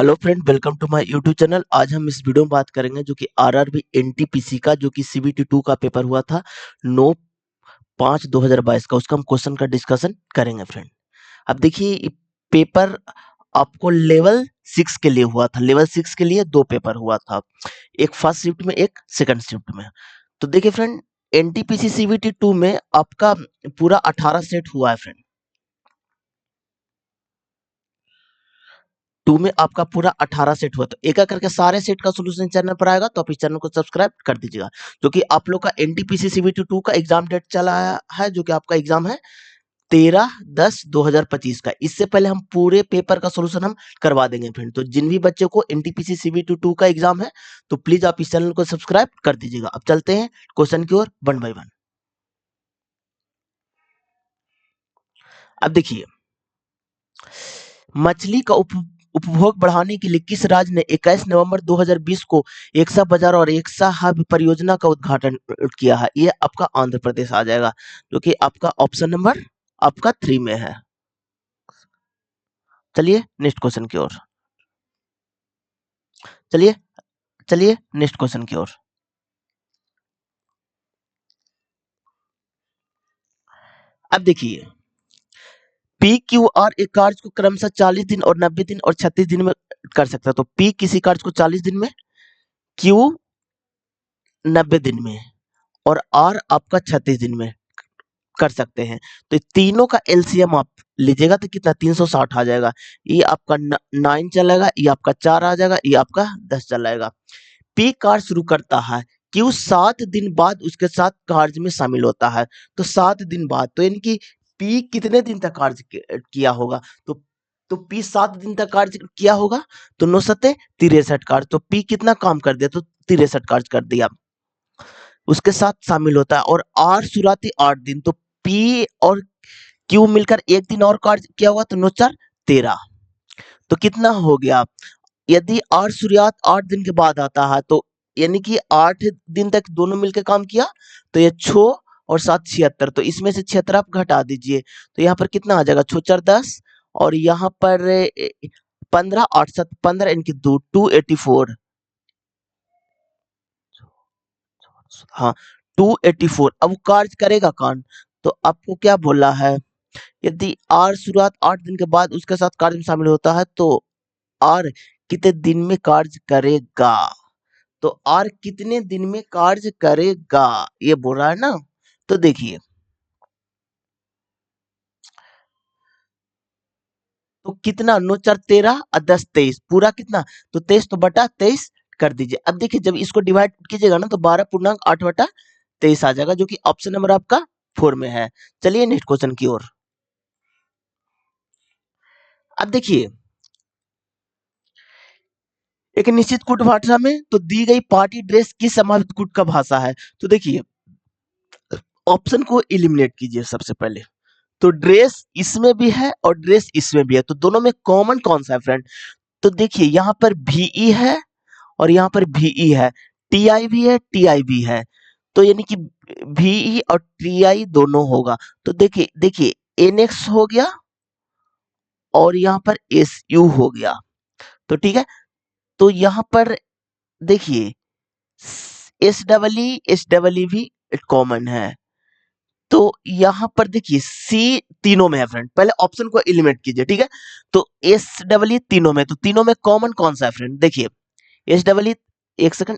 Hello friend, welcome to my YouTube channel. आज हम इस वीडियो में बात करेंगे जो कि आरआरबी एनटीपीसी का जो कि सीबीटी 2 का पेपर हुआ था 9/5/2022 का, उसका हम क्वेश्चन का डिस्कशन करेंगे फ्रेंड। अब देखिए, ये पेपर आपको लेवल 6 के लिए हुआ था। लेवल 6 के लिए दो पेपर हुआ था, एक फर्स्ट शिफ्ट में, एक सेकंड शिफ्ट में। तो देखिए फ्रेंड, एनटीपीसी सीबीटी 2 में आपका पूरा 18 सेट हुआ है फ्रेंड। 2 में आपका पूरा 18 सेट हुआ। तो एक एक करके सारे सेट का सोल्यूशन चैनल पर आएगा, तो आप इस चैनल को सब्सक्राइब कर दीजिएगा। जो कि आप लोग का एनटीपीसी सीबीटी 2 का एग्जाम डेट चला है, जो कि आपका एग्जाम है 13/10/2025 का। इससे पहले हम पूरे पेपर का सोल्यूशन हम करवा देंगे फ्रेंड। तो जिन भी बच्चे को एनटीपीसी सीबीटी 2 का एग्जाम है, तो प्लीज आप इस चैनल को सब्सक्राइब कर दीजिएगा। अब चलते हैं क्वेश्चन की ओर वन बाय वन। अब देखिए, मछली का उपभोग बढ़ाने के लिए किस राज्य ने 21 नवंबर 2020 को एक्सा बाजार और एक्सा हब परियोजना का उद्घाटन किया है? ये आपका आंध्र प्रदेश आ जाएगा, जो कि आपका ऑप्शन नंबर आपका 3 में है। चलिए नेक्स्ट क्वेश्चन की ओर। चलिए चलिए नेक्स्ट क्वेश्चन की ओर। अब देखिए, पी क्यू आर एक कार्य को क्रमशः 40 दिन और 90 दिन और 36 दिन में कर सकता है। तो पी किसी कार्य को 40 दिन में, क्यू 90 दिन में और आर आपका 36 दिन में कर सकते हैं। तो तीनों का एलसीएम आप लीजिएगा तो कितना 360 आ जाएगा। ये आपका 9 चलेगा, ये आपका 4 आ जाएगा, ये आपका 10 चलाएगा। पी कार्य शुरू करता है, क्यू 7 दिन बाद उसके साथ कार्य में शामिल होता है। तो 7 दिन बाद, तो यानी कि पी कितने दिन तक कार्य किया होगा? तो पी 7 दिन तक कार्य किया होगा, तो 9 सत्ते 63 कार्य। तो पी कितना काम कर दिया? तो 63 कार्य कर दिया, उसके साथ शामिल होता है। और आर शुरुआती 8 दिन। तो पी और क्यू मिलकर एक दिन और कार्य किया हुआ, तो 9 4 13। तो कितना हो गया? यदि आर शुरुआत 8 दिन के बाद आता है, तो यानी कि 8 दिन तक दोनों मिलकर काम किया, तो ये 6 और 7 76। तो इसमें से 76 आप घटा दीजिए, तो यहाँ पर कितना आ जाएगा? 6 4 10 और यहाँ पर 15 8 7 15 इनकी 2 284। हाँ, 284। अब वो कार्य करेगा कौन? तो आपको क्या बोला है? यदि आर शुरुआत 8 दिन के बाद उसके साथ कार्य में शामिल होता है, तो आर कितने दिन में कार्य करेगा? तो आर कितने दिन में कार्य करेगा, ये बोल रहा है ना। तो देखिए, तो कितना 9 4 13 और 10 23, पूरा कितना? तो 23 तो बटा 23 कर दीजिए। अब देखिए, जब इसको डिवाइड कीजिएगा ना, तो 12.8/23 आ जाएगा, जो कि ऑप्शन नंबर आपका 4 में है। चलिए नेक्स्ट क्वेश्चन की ओर। अब देखिए, एक निश्चित कूट भाषा में तो दी गई पार्टी ड्रेस किस संभावित कूट का भाषा है? तो देखिए, ऑप्शन को एलिमिनेट कीजिए सबसे पहले। तो ड्रेस इसमें भी है और ड्रेस इसमें भी है, तो दोनों में कॉमन कौन सा है फ्रेंड? तो देखिए, यहाँ पर VE है और यहाँ पर VE है, TI भी है, TI भी है। तो यानी कि VE और TI दोनों होगा। तो देखिए देखिए, NX हो गया और यहाँ पर SU हो गया। तो ठीक है, तो यहाँ पर देखिए, SEE भी कॉमन है। तो यहाँ पर देखिए, सी तीनों में है फ्रेंड। पहले ऑप्शन को एलिमिनेट कीजिए, ठीक है। तो SEE तीनों में, तो तीनों में कॉमन कौन सा है फ्रेंड? देखिए, SEE, एक सेकंड,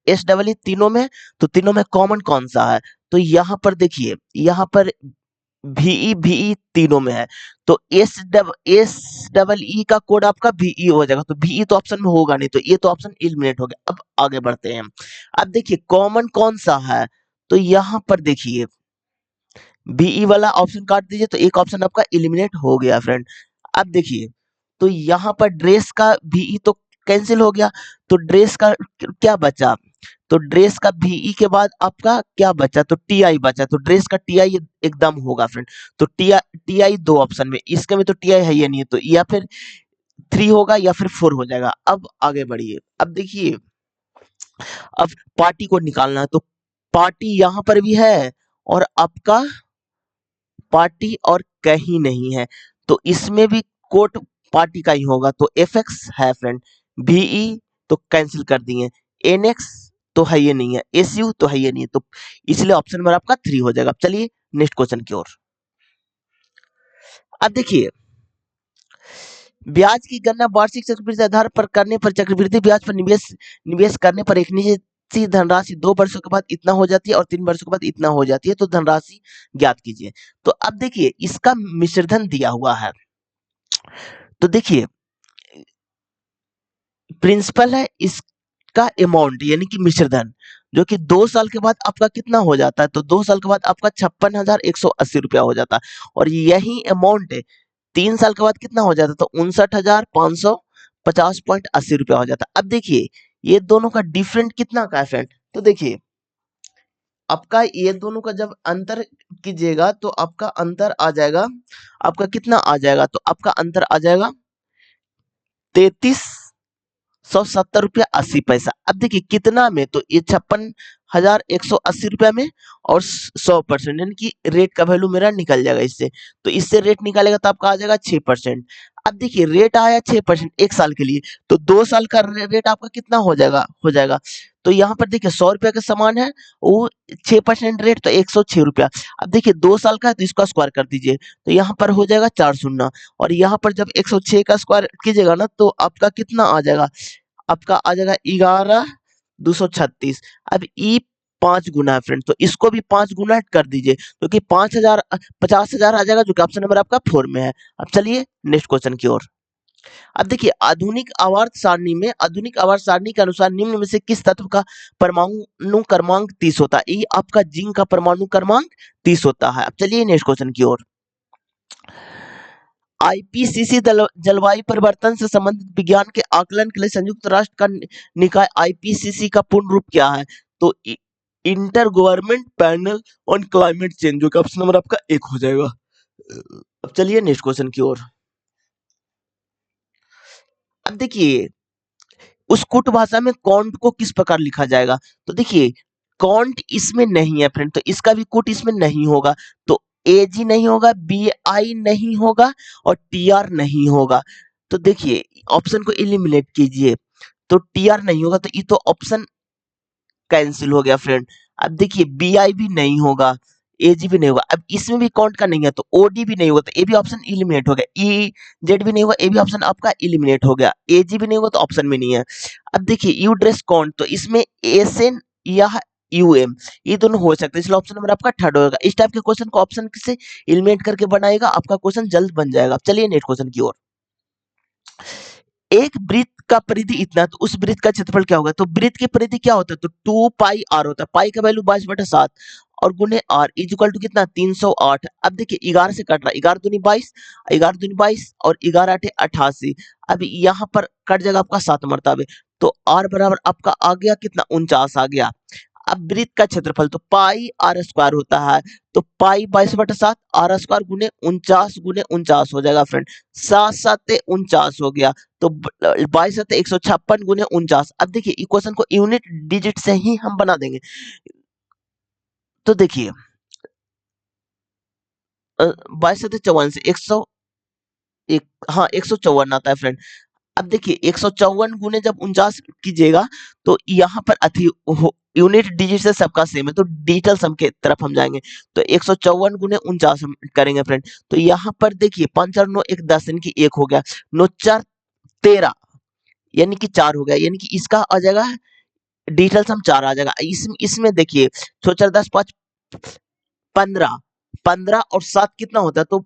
SEE तीनों में, तो तीनों में कॉमन कौन सा है? तो यहाँ पर देखिए, यहाँ पर VE तीनों में है, तो SEE का कोड आपका VE हो जाएगा। तो VE तो ऑप्शन में होगा नहीं, तो ये तो ऑप्शन एलिमिनेट हो गया। अब आगे बढ़ते हैं। अब देखिए, कॉमन कौन सा है? तो यहाँ पर देखिए, बीई वाला ऑप्शन काट दीजिए, तो एक ऑप्शन आपका एलिमिनेट हो गया फ्रेंड। अब देखिए, तो यहाँ पर ड्रेस का बीई तो कैंसिल हो गया, तो ड्रेस का क्या बचा? तो ड्रेस का बीई के बाद आपका क्या बचा? तो टीआई बचा। तो ड्रेस का टीआई एकदम होगा फ्रेंड। तो टीआई दो ऑप्शन में, इसके में तो टीआई है ही नहीं है, तो या फिर 3 होगा या फिर 4 हो जाएगा। अब आगे बढ़िए। अब देखिए, अब पार्टी को निकालना है, तो पार्टी यहाँ पर भी है और आपका पार्टी और कहीं नहीं है, तो इसमें भी कोट पार्ट इकाई होगा, तो एफ एक्स है फ्रेंड, VE तो कैंसिल कर दिए, NX तो है ये नहीं है, SU तो है ये नहीं है, तो इसलिए ऑप्शन नंबर आपका 3 हो जाएगा। चलिए नेक्स्ट क्वेश्चन की ओर। अब देखिए, ब्याज की गणना वार्षिक चक्रवृद्धि आधार पर करने पर चक्रवृद्धि ब्याज पर निवेश करने पर एक निश्चित धनराशि 2 वर्षों के बाद इतना हो जाती है और 3 वर्षों के बाद इतना हो जाती है, तो धनराशि ज्ञात कीजिए। तो अब देखिए, इसका मिश्रधन दिया हुआ है, तो देखिए प्रिंसिपल है, इसका अमाउंट यानी कि मिश्रधन, जो कि 2 साल के बाद आपका कितना हो जाता है, तो 2 साल के बाद आपका 56,180 रुपया हो जाता है, और यही अमाउंट 3 साल के बाद कितना हो जाता है, तो 59,550.80 रुपया हो जाता है। अब देखिए, ये दोनों का डिफरेंट कितना का है फ्रेंड, तो देखिए आपका ये दोनों का जब अंतर कीजिएगा तो आपका अंतर आ जाएगा, आपका कितना आ जाएगा, तो आपका अंतर आ जाएगा 3370 रुपया 80 पैसा। अब देखिए कितना में, तो ये 56,180 रुपया में, और 100% यानी कि रेट का वैल्यू मेरा निकल जाएगा इससे, तो इससे रेट निकालेगा तो आपका आ जाएगा 6%। अब देखिए रेट आया 6% एक साल के लिए, तो 2 साल का रेट आपका कितना हो जाएगा, तो यहाँ पर देखिए 100 रुपया के समान है, वो 6% रेट, तो 106 रुपया। अब देखिए 2 साल का है तो इसका स्क्वायर कर दीजिए, तो यहाँ पर हो जाएगा 4 शून्य, और यहाँ पर जब 106 का स्क्वायर कीजिएगा ना, तो आपका कितना आ जाएगा, आपका आ जाएगा 11,236। अब ई 5 गुना है फ्रेंड, तो इसको भी 5 गुना कर दीजिए, क्योंकि 5,000 50,000 आ जाएगा, जो कि ऑप्शन नंबर आपका 4 में है। अब चलिए नेक्स्ट क्वेश्चन की ओर। अब देखिए, आधुनिक आवर्त सारणी के अनुसार निम्न में से किस तत्व का परमाणु क्रमांक 30 होता है, ये आपका जिंक का परमाणु क्रमांक 30 होता है। अब चलिए नेक्स्ट क्वेश्चन की ओर। आईपीसीसी जलवायु परिवर्तन से संबंधित विज्ञान के आकलन के लिए संयुक्त राष्ट्र का निकाय आईपीसीसी का पूर्ण रूप क्या है, तो inter government panel on climate change, जो कि ऑप्शन नंबर आपका 1 हो जाएगा। अब चलिए नेक्स्ट क्वेश्चन की ओर। अब देखिए, उस कुट भाषा में कॉन्ट को किस प्रकार लिखा जाएगा, तो देखिए कॉन्ट इसमें नहीं है फ्रेंड, तो इसका भी कुट इसमें नहीं होगा, तो एजी नहीं होगा, BI नहीं होगा, और TR नहीं होगा। तो देखिए ऑप्शन को एलिमिनेट कीजिए, तो TR नहीं होगा, तो ये तो ऑप्शन कैंसिल हो गया फ्रेंड। अब देखिए BI भी नहीं होगा, AG भी नहीं होगा, अब इसमें भी काउंट का नहीं है, तो OD भी नहीं होगा, तो ये भी ऑप्शन एलिमिनेट हो गया, EZ भी नहीं होगा, ये भी ऑप्शन आपका एलिमिनेट हो गया, AG भी नहीं होगा, तो ऑप्शन में नहीं है। अब देखिए यू ड्रेस काउंट, तो इसमें SN या UM ये दोनों हो सकते हैं, इसलिए ऑप्शन नंबर आपका 3rd होगा। इस टाइप के क्वेश्चन को ऑप्शन से एलिमिनेट करके बनाएगा, आपका क्वेश्चन जल्द बन जाएगा। चलिए नेक्स्ट क्वेश्चन की ओर। एक वृत्त का परिधि इतना, तो उस वृत्त का क्षेत्रफल क्या होगा, तो वृत्त की परिधि क्या होता है, तो 2πr होता है, पाई का वैल्यू 22/7 और गुने r इज इक्वल टू कितना 308। अब देखिए 11 से कट रहा है, 11 दूनी 22, 11 दूनी 22 और 11 8 88। अब यहाँ पर कट जाएगा आपका 7 मरतबे, तो r बराबर आपका आ गया कितना 49 आ गया। अब वृत्त का क्षेत्रफल तो पाई आर स्क्वायर होता है, तो पाई 22/7 आर स्क्वायर गुने 49 हो जाएगा फ्रेंड, 7×7 = 49 हो गया, तो 22×7 = 156 गुने 49। अब देखिए इक्वेशन को यूनिट डिजिट से ही हम बना देंगे, तो देखिए 22×7 = 54 से 154 आता है फ्रेंड। अब देखिए 154 गुने जब 49 कीजिएगा, तो यहाँ पर यूनिट डिजिट से सबका सेम है, तो डिजिटल सम के तरफ हम जाएंगे, तो 154 गुने 49 हम करेंगे फ्रेंड। तो यहाँ पर देखिए 5 4 9 1 10 यानी कि 1 हो गया, 9 4 13 यानी कि 4 हो गया, यानी कि इसका आ जाएगा डिजिटल सम 4 आ जाएगा। इसमें देखिए 6 4 10 5 15 15 और 7 कितना होता है, तो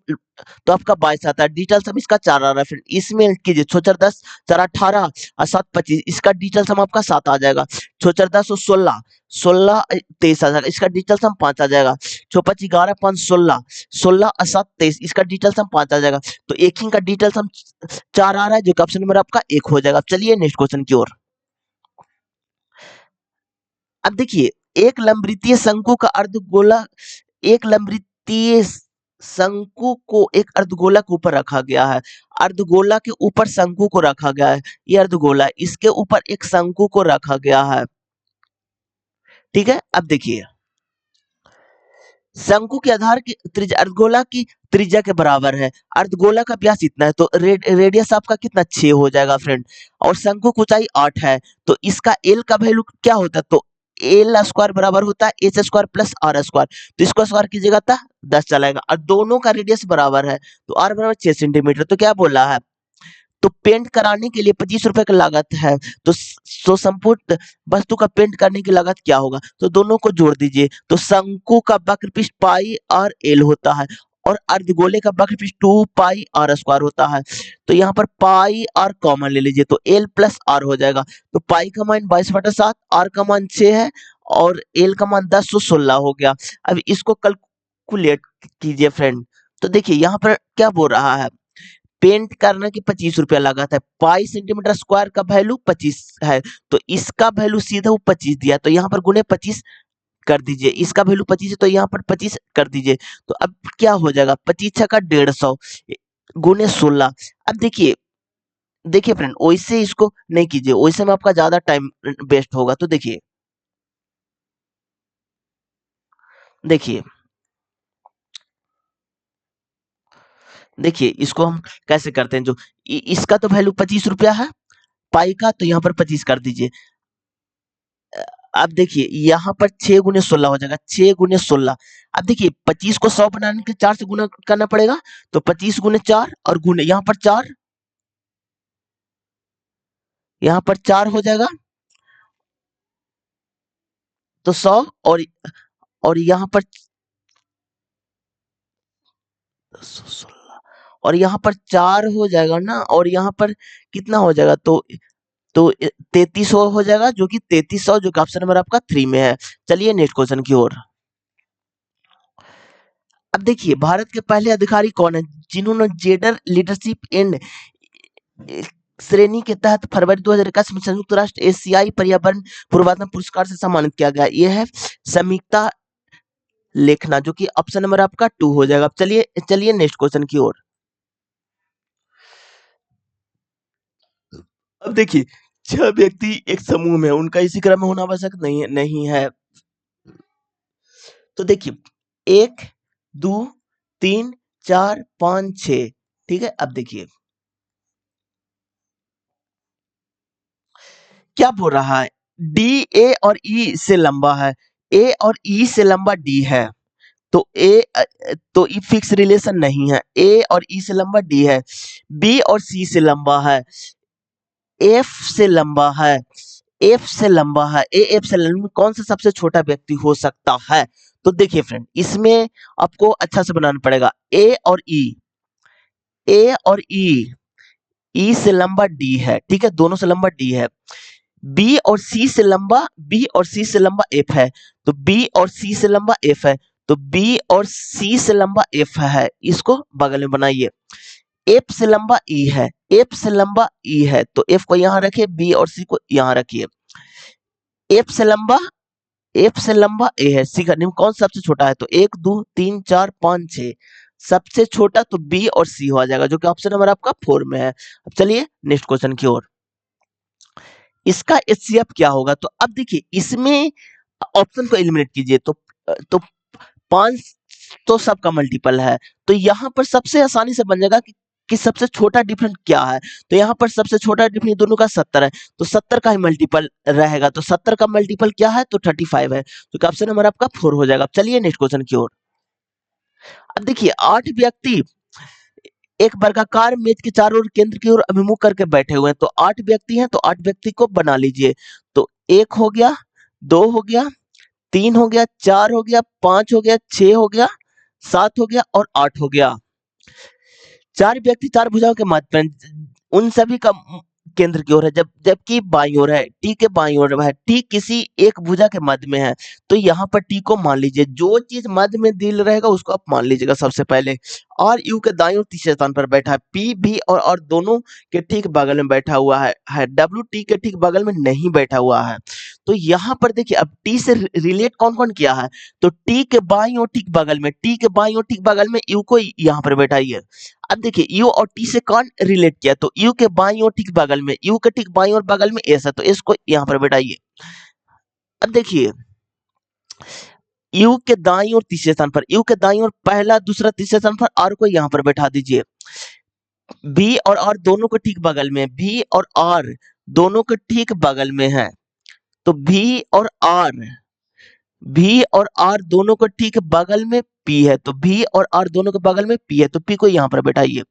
आपका 22 आता है, डिजिटल सम इसका 4 आ रहा है फ्रेंड। इसमें कीजिए 6 4 10 4 18 और 7 25, इसका डिजिटल सम आपका 7 आ जाएगा। 6 4 10 और 16 16 23 आ जाएगा, इसका डिजिटल सम 5 आ जाएगा। 6 5 11 5 16 16 और 7 23, इसका डिजिटल सम 5 आ जाएगा। तो एक ही का डिजिटल सम 4 आ रहा है, जो कि ऑप्शन नंबर आपका 1 हो जाएगा। चलिए नेक्स्ट क्वेश्चन की ओर। अब देखिए एक लंबवृत्तीय शंकु का अर्धगोला, एक लंबवृत्तीय शंकु को एक अर्धगोला के ऊपर रखा गया है, अर्धगोला के ऊपर शंकु को रखा गया है, ये अर्धगोला है, इसके ऊपर एक शंकु को रखा गया है, ठीक है। अब देखिए शंकु के आधार की त्रिज्या, अर्धगोला की त्रिज्या के बराबर है, अर्धगोला का व्यास इतना है, तो रेडियस आपका कितना 6 हो जाएगा फ्रेंड, और शंकु की ऊंचाई 8 है, तो इसका एल का वैल्यू क्या होता है, तो एल स्क्वायर बराबर होता है H square plus R square, तो इसको स्क्वायर कीजिएगा तो 10 चलाएगा, और दोनों का रेडियस बराबर है, तो आर बराबर 6 सेंटीमीटर, तो क्या बोला है, तो पेंट कराने के लिए 25 रुपए का लागत है, तो संपूर्ण वस्तु का पेंट करने की लागत क्या होगा, तो दोनों को जोड़ दीजिए, तो शंकु का वक्रपृष्ठ पाई आर एल होता है, और अर्धगोले का वक्रपृष्ठ 2 पाई आर स्क्वायर होता है, तो यहाँ पर पाई आर कॉमन ले लीजिए, तो एल प्लस आर हो जाएगा, तो पाई का मान 22/7, आर का मान 6 है, और एल का मान 10 तो 16 हो गया। अब इसको कैलकुलेट कीजिए फ्रेंड, तो देखिए यहाँ पर क्या बोल रहा है, पेंट करने की 25 रुपया लागत है, पाई सेंटीमीटर स्क्वायर का वैल्यू 25 है, तो इसका वैल्यू सीधा वो 25 दिया, तो यहाँ पर गुने 25 कर दीजिए, इसका वैल्यू 25 है तो यहाँ पर 25 कर दीजिए, तो अब क्या हो जाएगा, 25 छक्का 150 गुने 16। अब देखिए देखिए फ्रेंड, वैसे इसको नहीं कीजिए, वैसे में आपका ज्यादा टाइम वेस्ट होगा, तो देखिए देखिए देखिए इसको हम कैसे करते हैं, जो इसका तो वैल्यू 25 रुपया है, पाई का, तो यहाँ पर 25 कर दीजिए। अब देखिए यहाँ पर 6 गुने 16 हो जाएगा, 6 गुने 16। अब देखिए 25 को 100 बनाने के 4 से गुना करना पड़ेगा, तो 25 गुने 4 और गुने यहाँ पर 4, यहाँ पर 4 हो जाएगा, तो 100, और यहाँ पर 16, और यहाँ पर 4 हो जाएगा ना, और यहाँ पर कितना हो जाएगा, तो 3300 हो जाएगा, जो कि 3300, जो कि ऑप्शन नंबर आपका 3 में है। चलिए नेक्स्ट क्वेश्चन की ओर। अब देखिए भारत के पहले अधिकारी कौन है जिन्होंने जेंडर लीडरशिप एंड श्रेणी के तहत फरवरी 2021 में संयुक्त राष्ट्र एशियाई पर्यावरण पूर्वात्म पुरस्कार से सम्मानित किया गया, यह है समीक्षा लेखना, जो कि ऑप्शन नंबर आपका 2 हो जाएगा। चलिए चलिए नेक्स्ट क्वेश्चन की ओर। अब देखिए 6 व्यक्ति एक समूह में, उनका इसी क्रम में होना आवश्यक नहीं है। तो देखिए 1 2 3 4 5 6, ठीक है। अब देखिए क्या बोल रहा है, डी ए और ई से लंबा है, ए और ई से लंबा डी है, तो तो ई फिक्स रिलेशन नहीं है, ए और ई से लंबा डी है, बी और सी से लंबा है, एफ से लंबा है, एफ से लंबा है, ए एफ से लंबा, कौन सा सबसे छोटा व्यक्ति हो सकता है, तो देखिए फ्रेंड इसमें आपको अच्छा से बनाना पड़ेगा, ए और ई से लंबा डी है, ठीक है, दोनों से लंबा डी है, बी और सी से लंबा, बी और सी से लंबा एफ है, तो बी और सी से लंबा एफ है, तो बी और सी से लंबा एफ है, इसको बगल में बनाइए, एफ से लंबा ई है, एफ से लंबा ई है, तो एफ को यहां रखिए, बी और सी को यहां रखिए, एफ से लंबा, एफ से लंबा ए है, सी का निम्न कौन सबसे छोटा है, तो 1 2 3 4 5 6, सबसे छोटा तो बी और सी हो जाएगा, जो कि ऑप्शन नंबर आपका 4 में है। अब चलिए नेक्स्ट क्वेश्चन की ओर। इसका एचसीएफ क्या होगा, तो अब देखिए इसमें ऑप्शन को एलिमिनेट कीजिए, तो 5 तो सबका मल्टीपल है, तो यहाँ पर सबसे आसानी से बन जाएगा कि सबसे छोटा डिफरेंस क्या है, तो यहाँ पर सबसे छोटा डिफरेंस दोनों का 70 है, तो 70 का ही मल्टीपल रहेगा, तो 70 का मल्टीपल क्या है, तो 35 है, तो ऑप्शन नंबर आपका 4 हो जाएगा। चलिए नेक्स्ट क्वेश्चन की ओर। अब देखिए 8 व्यक्ति एक वर्गाकार मेज के चारों ओर केंद्र की ओर अभिमुख करके बैठे हुए हैं, तो 8 व्यक्ति हैं, तो 8 व्यक्ति को बना लीजिए, तो 1 हो गया, 2 हो गया, 3 हो गया, 4 हो गया, 5 हो गया, 6 हो गया, 7 हो गया और 8 हो गया। 4 व्यक्ति 4 भुजाओं के मध्य में, उन सभी का केंद्र की ओर है, जबकि बाईं ओर है, टी के बाईं ओर है, टी किसी एक भुजा के मध्य में है, तो यहाँ पर टी को मान लीजिए, जो चीज मध्य में दिल रहेगा उसको आप मान लीजिएगा सबसे पहले, और यू के दाईं ओर तीसरे स्थान पर बैठा है, पी भी और दोनों के ठीक बगल में बैठा हुआ है डब्ल्यू टी के ठीक बगल में नहीं बैठा हुआ है, तो यहाँ पर देखिए अब टी से रिलेट कौन कौन किया है, तो टी के बाईं ओर ठीक बगल में, टी के बाईं ओर ठीक बगल में यू को यहाँ पर बैठाइए। अब देखिए यू और टी से कौन रिलेट किया, तो यू के बाईं ओर ठीक बगल में, यू के ठीक बाईं ओर बगल में एस है, तो इसको यहाँ पर बैठाइए। अब देखिए यू के दाईं ओर तीसरे स्थान पर, यू के दाईं ओर पहला दूसरा तीसरे स्थान पर आर को यहाँ पर बैठा दीजिए। बी और आर दोनों के ठीक बगल में, बी और आर दोनों के ठीक बगल में है, तो भी और आर दोनों को ठीक बगल में पी है, तो भी और आर दोनों के बगल में पी है, तो पी को यहां पर बैठाइए।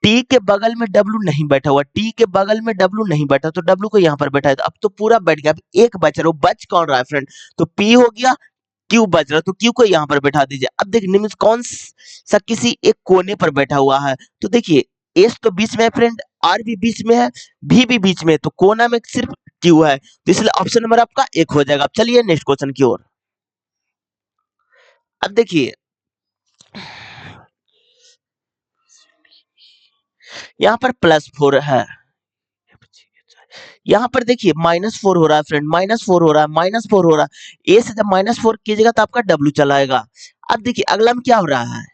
टी के बगल में डब्लू नहीं बैठा हुआ, टी के बगल में डब्लू नहीं बैठा, तो डब्लू को यहां पर बैठाए, तो अब तो पूरा बैठ गया। अब एक बच रहा, बच कौन रहा है फ्रेंड? तो पी हो गया, क्यू बच रहा, तो क्यू को यहां पर बैठा दीजिए। अब देखिए निम्न कौन सा किसी एक कोने पर बैठा हुआ है, तो देखिए एस तो बीच में है फ्रेंड, आर भी बीच में है, भी बीच में है, तो कोना में सिर्फ क्यू है, तो इसलिए ऑप्शन नंबर आपका एक हो जाएगा। अब चलिए नेक्स्ट क्वेश्चन की ओर। अब देखिए यहाँ पर +4 है, यहाँ पर देखिए -4 हो रहा है फ्रेंड, -4 हो रहा है, -4 हो रहा है। ए से जब -4 कीजिएगा तो आपका डब्ल्यू चला आएगा। अब देखिए अगला में क्या हो रहा है,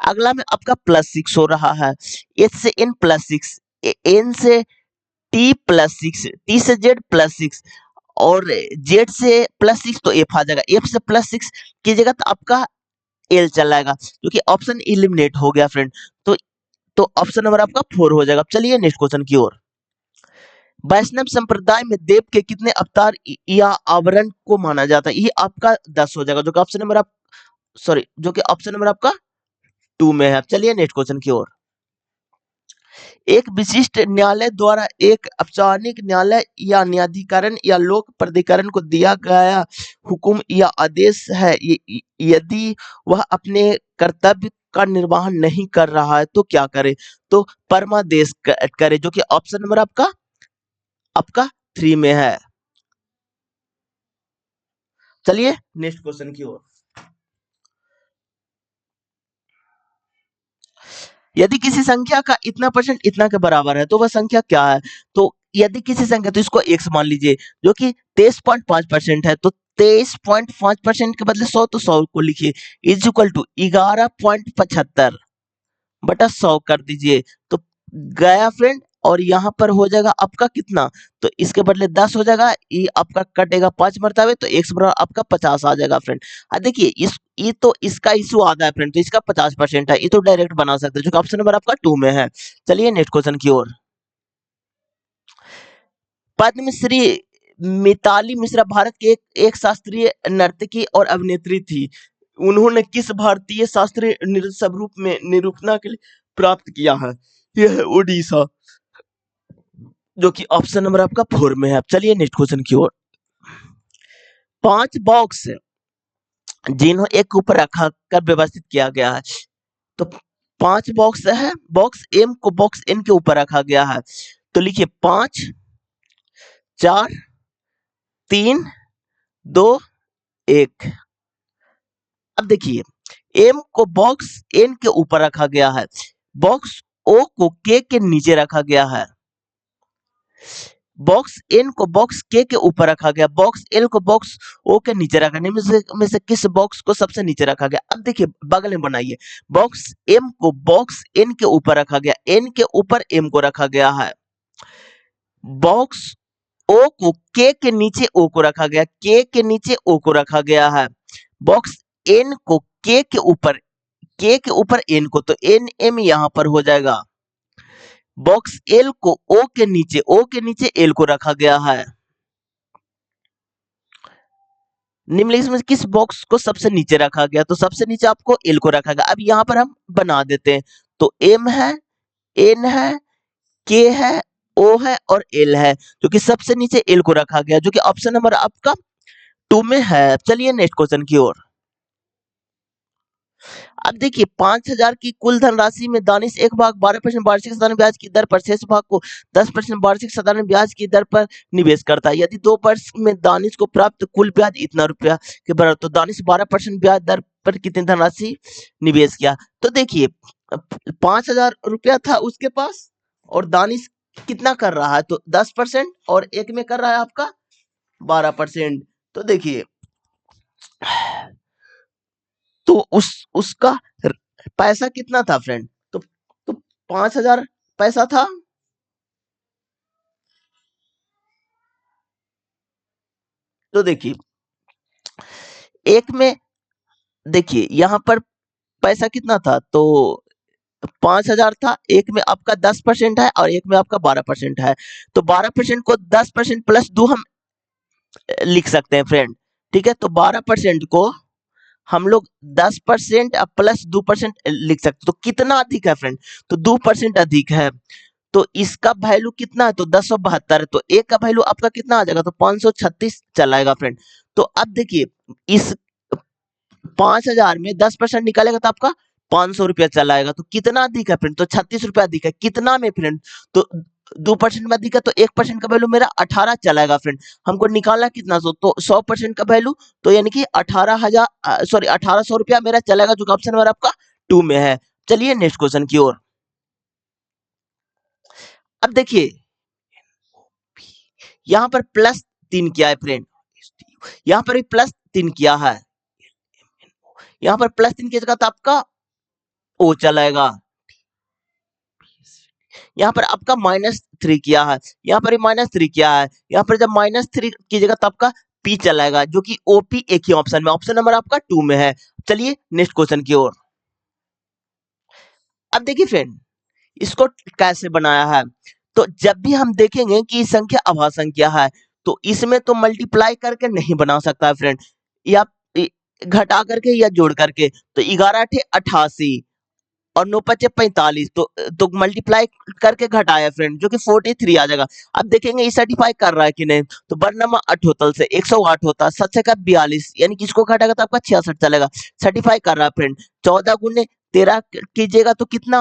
अगला में आपका +6 हो रहा है, एच से एन +6, एन से टी +6, टी से जेड +6 और जेड से +6, तो एफ आ जाएगा, एफ से +6 कीजिएगा तो आपका एल चला आएगा, क्योंकि ऑप्शन इलिमिनेट हो गया फ्रेंड। तो ऑप्शन नंबर आपका 4 हो जाएगा। चलिए नेक्स्ट क्वेश्चन की ओर। वैष्णव संप्रदाय में देव के कितने अवतार या आवरण को माना जाता है? ये आपका 10 हो जाएगा, जो कि ऑप्शन नंबर आप सॉरी जो कि ऑप्शन नंबर आपका 2 में है। चलिए नेक्स्ट क्वेश्चन की ओर। एक विशिष्ट न्यायालय द्वारा एक औपचारिक न्यायालय या न्यायाधिकरण या लोक प्राधिकरण को दिया गया हुक्म या आदेश है, यदि वह अपने कर्तव्य का निर्वहन नहीं कर रहा है तो क्या करे? तो परमादेश करे, जो कि ऑप्शन नंबर आपका 3 में है। चलिए नेक्स्ट क्वेश्चन की ओर। यदि किसी संख्या का इतना परसेंट इतना के बराबर है तो वह संख्या क्या है? तो यदि किसी संख्या, तो इसको x मान लीजिए, जो कि 23.5% है, तो 23.5% के बदले 100, तो 100 को लिखिए, इज इक्वल टू 11.75 बटा 100 कर दीजिए, तो गया फ्रेंड, और यहाँ पर हो जाएगा आपका कितना, तो इसके बदले 10 हो जाएगा, ये आपका कटेगा 5 मरतबे, तो x बराबर आपका 50 आ जाएगा फ्रेंड। देखिए ये तो इसका इशू आधा है फ्रेंड, तो इसका 50% है, ये तो डायरेक्ट बना सकते हैं, जो कि ऑप्शन नंबर आपका 2 में है। चलिए नेक्स्ट क्वेश्चन की ओर। पद्मश्री मिताली मिश्रा भारत के एक शास्त्रीय नर्तकी और अभिनेत्री थी। उन्होंने किस भारतीय शास्त्रीय नृत्य स्वरूप में निरूपण के लिए प्राप्त किया है? यह है ओडिशा, जो कि ऑप्शन नंबर आपका 4 में है। चलिए नेक्स्ट क्वेश्चन की ओर। 5 बॉक्स जिन्हों एक ऊपर रखा कर व्यवस्थित किया गया है, तो 5 बॉक्स है, बॉक्स एम को बॉक्स एन के ऊपर रखा गया है, तो लिखिए 5 4 3 2 1। अब देखिए एम को बॉक्स एन के ऊपर रखा गया है, बॉक्स ओ को के नीचे रखा गया है, बॉक्स एन को बॉक्स के ऊपर रखा गया, बॉक्स एल को बॉक्स ओ के नीचे रखा, में से किस बॉक्स को सबसे नीचे रखा गया? अब देखिए बगल में बनाइए, बॉक्स एम को बॉक्स एन के ऊपर रखा गया, एन के ऊपर एम को रखा गया है, बॉक्स ओ को के नीचे ओ को रखा गया, के नीचे ओ को रखा गया है, बॉक्स एन को के ऊपर एन को, तो एन एम यहां पर हो जाएगा, बॉक्स एल को ओ के नीचे एल को रखा गया है। निम्नलिखित में किस बॉक्स को सबसे नीचे रखा गया? तो सबसे नीचे आपको एल को रखा गया। अब यहाँ पर हम बना देते हैं, तो एम है, एन है, के है, ओ है और एल है, जो कि सबसे नीचे एल को रखा गया, जो कि ऑप्शन नंबर आपका 2 में है। चलिए नेक्स्ट क्वेश्चन की ओर। अब देखिए 5,000 की कुल धनराशि में दानिश एक भाग 12% वार्षिक साधारण ब्याज की दर पर, शेष भाग को 10% वार्षिक साधारण ब्याज की दर पर निवेश करता है। यदि 2 वर्ष में दानिश को प्राप्त कुल ब्याज इतना रुपया के बराबर, तो दानिश 12% ब्याज दर पर कितनी धनराशि निवेश किया? तो देखिए 5,000 रुपया था उसके पास, और दानिश कितना कर रहा है? तो 10%, और एक में कर रहा है आपका 12%। तो देखिए तो उसका पैसा कितना था फ्रेंड? तो 5,000 पैसा था, तो देखिए एक में देखिए यहाँ पर पैसा कितना था, तो 5,000 था, एक में आपका 10% है और एक में आपका 12% है। तो 12% को 10% प्लस 2 हम लिख सकते हैं फ्रेंड। ठीक है, तो 12% को हम लोग 10% प्लस 2% लिख सकते हैं। तो कितना अधिक है फ्रेंड, तो 2% अधिक है। तो इसका वैल्यू कितना है, तो 1072 है। तो एक का वैल्यू आपका कितना आ जाएगा, तो 536 चला आएगा फ्रेंड। तो अब देखिए इस 5,000 में 10% निकालेगा तो आपका 500 रुपया चला आएगा। तो कितना अधिक है फ्रेंड, तो 36 रुपया अधिक है। कितना में फ्रेंड, तो 2% में अधिक है, तो 1% का वैल्यू मेरा 18 चलाएगा फ्रेंड। हमको निकालना कितना, सो तो 100% का वैल्यू, तो यानी कि 18,000 सॉरी 1800 रुपया मेरा चलेगा, जो कि ऑप्शन नंबर आपका 2 में है। चलिए नेक्स्ट क्वेश्चन की ओर। अब देखिए यहाँ पर +3 किया है फ्रेंड, यहाँ पर भी +3 किया है। यहाँ पर +3 की जगह तो आपका ओ चलाएगा। यहाँ पर आपका -3 किया है, यहाँ पर भी -3 किया है। यहाँ पर जब -3 की जगह तो आपका पी चलाएगा, जो कि ओपी एक ही ऑप्शन में, ऑप्शन नंबर आपका 2 में है। चलिए नेक्स्ट क्वेश्चन की ओर। अब देखिए फ्रेंड इसको कैसे बनाया है, तो जब भी हम देखेंगे कि संख्या अभाज्य संख्या है, तो इसमें तो मल्टीप्लाई करके नहीं बना सकता है फ्रेंड, या घटा करके या जोड़ करके। तो 11 × 8 = 88 और 9 × 5 = 45, तो मल्टीप्लाई करके घटाया फ्रेंड, जो कि 43 आ जाएगा। अब देखेंगे ये सर्टिफाई कर रहा है कि नहीं, तो वर्णमा अठोतल से 108 होता है, 7 का 42, यानी कि इसको घटाएगा तो आपका 66 चलेगा। सर्टिफाई कर रहा है फ्रेंड। 14 × 13 कीजिएगा तो कितना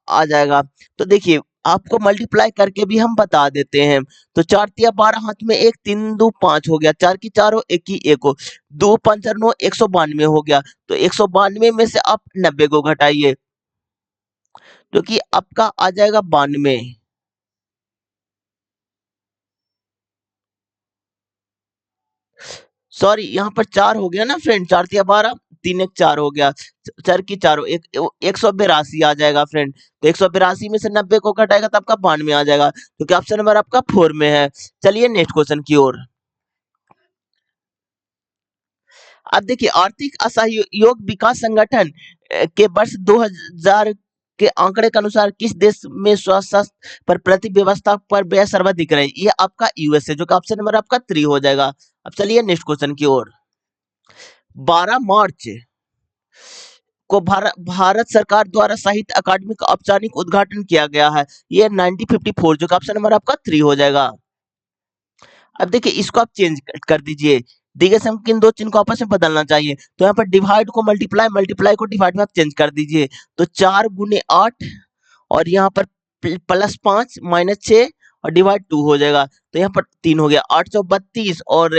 आ जाएगा, तो देखिए आपको मल्टीप्लाई करके भी हम बता देते हैं। तो 4 × 12 हाथ में 1, 3 × 2 5 हो गया, 4 की 4 हो, 1 की 1 हो, 2 × 5 = 9, 192 हो गया। तो 192 में से आप 90 को घटाइए, जो कि आपका आ जाएगा 92। सॉरी यहाँ पर 4 हो गया ना फ्रेंड, 4 × 12, 3 × 1 4 हो गया, 4 की 4 हो, 182 आ जाएगा फ्रेंड। तो 182 में से 90 को घटाएगा तो आपका 92 आ जाएगा, क्योंकि ऑप्शन नंबर आपका 4 में है। चलिए नेक्स्ट क्वेश्चन की ओर। अब देखिए आर्थिक असहयोग विकास संगठन के वर्ष 2000 के आंकड़े के अनुसार किस देश में स्वास्थ्य पर प्रति व्यवस्था पर व्यय सर्वाधिक रहे, ये आपका यूएस है, जो कि ऑप्शन नंबर आपका 3 हो जाएगा। अब चलिए नेक्स्ट क्वेश्चन की ओर। 12 मार्च को भारत सरकार द्वारा साहित्य अकादमी का औपचारिक उद्घाटन किया गया है, ये 1954, जो कि ऑप्शन नंबर आपका 3 हो जाएगा। अब देखिए इसको आप चेंज कर दीजिए, दी गई संख्या इन दो चिन्ह को आपस में बदलना चाहिए। तो यहाँ पर डिवाइड को मल्टीप्लाई, मल्टीप्लाई को डिवाइड में आप चेंज कर दीजिए। तो 4 × 8 और यहाँ पर +5 -6 और डिवाइड 2 हो जाएगा। तो यहाँ पर 3 हो गया, 832 और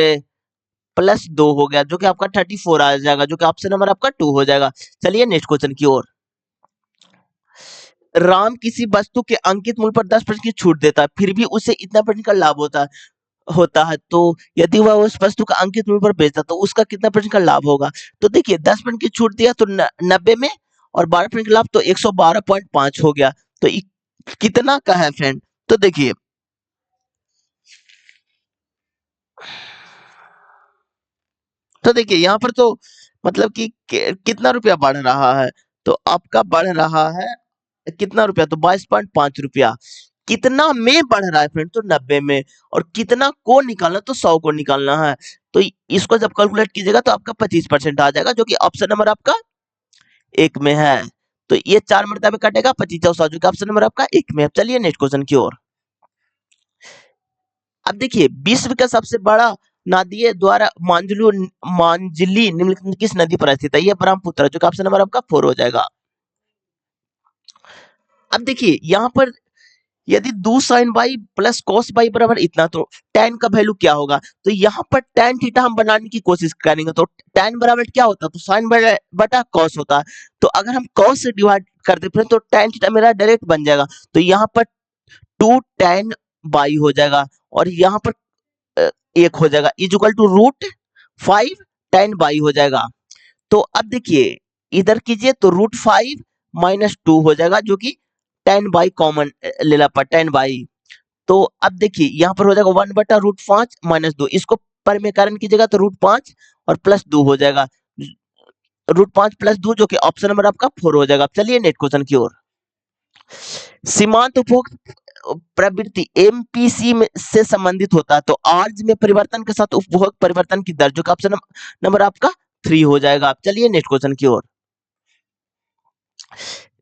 +2 हो गया, जो कि आपका 34 आ जाएगा, जो कि ऑप्शन नंबर आपका 2 हो जाएगा। चलिए नेक्स्ट क्वेश्चन की ओर। राम किसी वस्तु के अंकित मूल्य पर 10% की छूट देता है, फिर भी उसे इतना % का लाभ होता है, तो यदि वह उस वस्तु का अंकित मूल्य पर बेचता तो उसका कितना % का लाभ होगा। तो देखिए 10% की छूट दिया तो 90 में, और 12% का लाभ तो 112.5 हो गया। तो कितना का है फ्रेंड, तो देखिए यहाँ पर तो मतलब कि कितना रुपया बढ़ रहा है, तो आपका बढ़ रहा है कितना रुपया, तो 22.5 रुपया। कितना में बढ़ रहा है फ्रेंड, तो 90 में। और कितना को निकालना, तो 100 को निकालना है। तो इसको जब कैलकुलेट कीजिएगा तो आपका 25% आ जाएगा, जो कि ऑप्शन नंबर आपका 1 में है। तो ये 4 मरतबे कटेगा, 25 और 100, जो कि ऑप्शन नंबर आपका 1 में है। चलिए नेक्स्ट क्वेश्चन की ओर। अब देखिए विश्व का सबसे बड़ा नदी द्वारा मांजली निम्नलिखित में किस नदी पर स्थित है, ये ब्रह्मपुत्र है, जो कि ऑप्शन नंबर आपका 4 हो जाएगा। अब देखिए यहाँ पर यदि 2 sin y plus cos y बराबर इतना, तो tan का वैल्यू क्या होगा, तो यहाँ पर tan थीटा हम बनाने की कोशिश करेंगे। तो tan बराबर क्या होता है, तो sin बटा cos होता है। तो अगर हम cos से डिवाइड कर देते हैं तो tan थीटा मेरा डायरेक्ट बन जाएगा। तो यहाँ पर 2 tan y हो जाएगा, और यहाँ पर 1 हो जाएगा, इक्वल टू √5 tan y हो जाएगा। तो अब देखिए इधर कीजिए तो √5 - 2 हो जाएगा, जो कि tan y कॉमन लेना पर tan y। तो अब देखिए यहाँ पर हो जाएगा 1/√5 - 2, इसको परिमेयकरण कीजिएगा तो √5 और +2 हो जाएगा, √5 + 2 जो कि ऑप्शन नंबर आपका 4 हो जाएगा। चलिए नेक्स्ट क्वेश्चन की ओर। सीमांत उपभोग प्रवृत्ति एमपीसी में से संबंधित होता है, तो आर्ज में परिवर्तन के साथ उपभोग परिवर्तन की दर, जो कि ऑप्शन नंबर आपका 3 हो जाएगा। चलिए नेक्स्ट क्वेश्चन की ओर।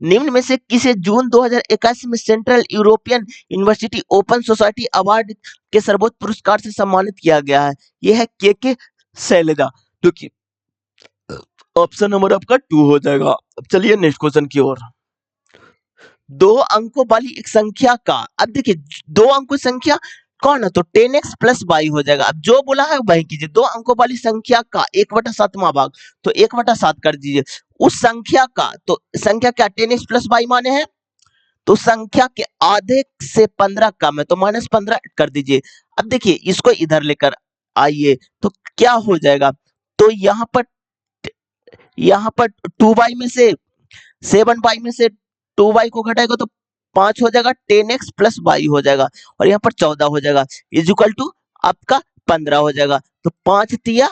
निम्न में से किसे जून 2021 में central European university open society award के सर्वोच्च पुरस्कार से सम्मानित किया गया है? यह है के शैलजा, जो कि ऑप्शन नंबर आपका 2 हो जाएगा। अब चलिए नेक्स्ट क्वेश्चन की ओर। 2 अंकों वाली एक संख्या का, अब देखिए 2 अंकों की संख्या कौन है, तो 10x + y हो जाएगा। अब जो बोला है वही कीजिए। 2 अंकों वाली संख्या का 1/7वां भाग, तो 1/7 कर दीजिए। उस संख्या का, तो संख्या क्या 10x + y माने हैं, तो संख्या के आधे से 15 कम है, तो -15 कर दीजिए। अब देखिए इसको इधर लेकर आइए तो क्या हो जाएगा, तो यहाँ पर 2y में से 7y में से 2y को घटाएगा तो 5 हो जाएगा, 10x + y हो जाएगा, और यहाँ पर 14 हो जाएगा, इक्वल टू आपका 15 हो जाएगा। तो 5 तिया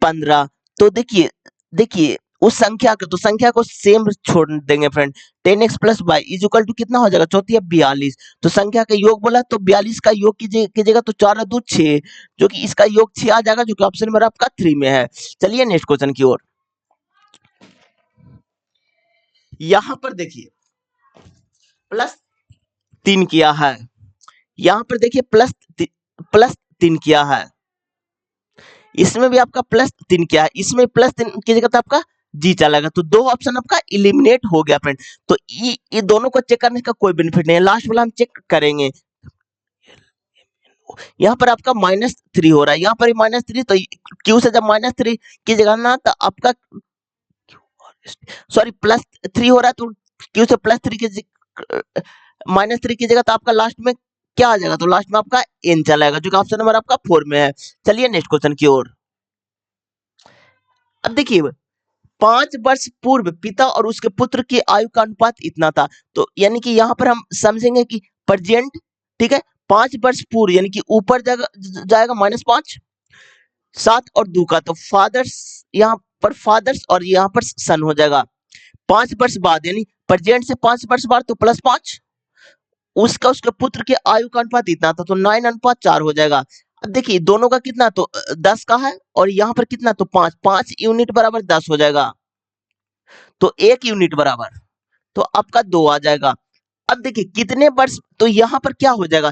15। तो देखिए देखिए उस संख्या को, तो संख्या को सेम छोड़ देंगे friend. 10x + y equal to कितना हो जाएगा, 4 42। तो संख्या का योग बोला तो 42 का योग कीजिएगा तो 4 और 2 6, जो कि इसका योग 6 आ जाएगा, जो कि ऑप्शन नंबर आपका 3 में है। चलिए नेक्स्ट क्वेश्चन की ओर। यहाँ पर देखिए +3 किया है, यहाँ पर देखिए +3 किया है, इसमें भी आपका +3 किया है, इसमें +3 की जगह तो आपका जी चलेगा, तो 2 ऑप्शन आपका एलिमिनेट हो गया फ्रेंड। तो ये दोनों को चेक करने का कोई बेनिफिट नहीं है, लास्ट वाला हम चेक करेंगे। यहाँ पर आपका -3 हो रहा है, यहाँ पर -3, तो क्यू से जब -3 की जगह ना, तो आपका सॉरी +3 हो रहा है, तो क्यू से +3 की -3 की जगह तो आपका लास्ट में क्या आ जाएगा, तो लास्ट में आपका एन चलाएगा, जो कि ऑप्शन नंबर आपका 4 में है। चलिए नेक्स्ट क्वेश्चन की ओर। अब देखिए 5 वर्ष पूर्व पिता और उसके पुत्र की आयु का अनुपात इतना था, तो यानी कि यहाँ पर हम समझेंगे कि प्रेजेंट, ठीक है, 5 वर्ष पूर्व यानी कि ऊपर जाएगा -5, 7 और 2 का, तो फादर्स, यहाँ पर फादर्स और यहाँ पर सन हो जाएगा। 5 वर्ष बाद यानी प्रेजेंट से 5 वर्ष बाद, तो +5, उसका उसके पुत्र के आयु का अनुपात इतना था, तो 9:4 हो जाएगा। अब देखिए दोनों का कितना, तो 10 का है, और यहाँ पर कितना, तो 5 यूनिट बराबर 10 हो जाएगा, तो 1 यूनिट बराबर, तो आपका 2 आ जाएगा। अब देखिए कितने वर्ष, तो यहाँ पर क्या हो जाएगा,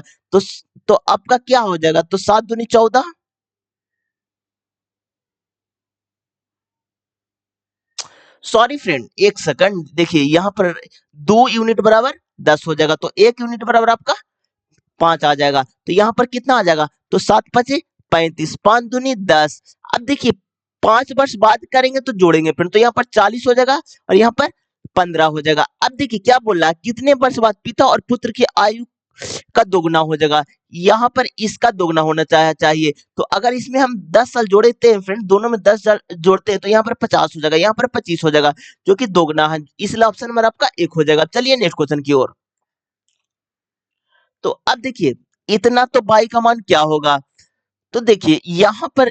तो आपका क्या हो जाएगा, तो 7 दूनी 14, सॉरी फ्रेंड एक सेकंड, देखिए यहाँ पर 2 यूनिट बराबर 10 हो जाएगा, तो 1 यूनिट बराबर आपका 5 आ जाएगा, तो यहाँ पर कितना आ जाएगा, तो 7 5 35, 5 दूनी 10। अब देखिए 5 वर्ष बाद करेंगे तो जोड़ेंगे फिर, तो यहाँ पर 40 हो जाएगा और यहाँ पर 15 हो जाएगा। अब देखिए क्या बोल रहा है, कितने वर्ष बाद पिता और पुत्र की आयु का दोगुना हो जाएगा, यहाँ पर इसका दोगुना होना चाहिए। तो अगर इसमें हम 10 साल जोड़ते हैं फ्रेंड, दोनों में 10 साल जोड़ते हैं, तो यहाँ पर 50 हो जाएगा, यहाँ पर 25 हो जाएगा, जो कि दोगुना है, इसलिए ऑप्शन नंबर आपका 1 हो जाएगा। चलिए नेक्स्ट क्वेश्चन की ओर। तो अब देखिए इतना तो बाई का मान क्या होगा, तो देखिए यहाँ पर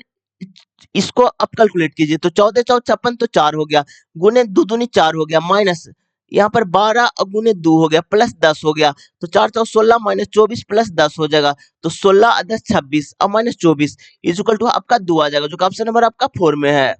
इसको आप कैलकुलेट कीजिए, तो 14 4 56, तो 4 हो गया, गुने 2 दूनी 4 हो गया, माइनस यहाँ पर 12 और गुने 2 हो गया, प्लस 10 हो गया, तो 4 4 16 -24 प्लस 10 हो जाएगा, तो 16 और 10 26 और -24 इक्वल टू आपका 2 आ जाएगा, जो कि ऑप्शन नंबर आपका 4 में है।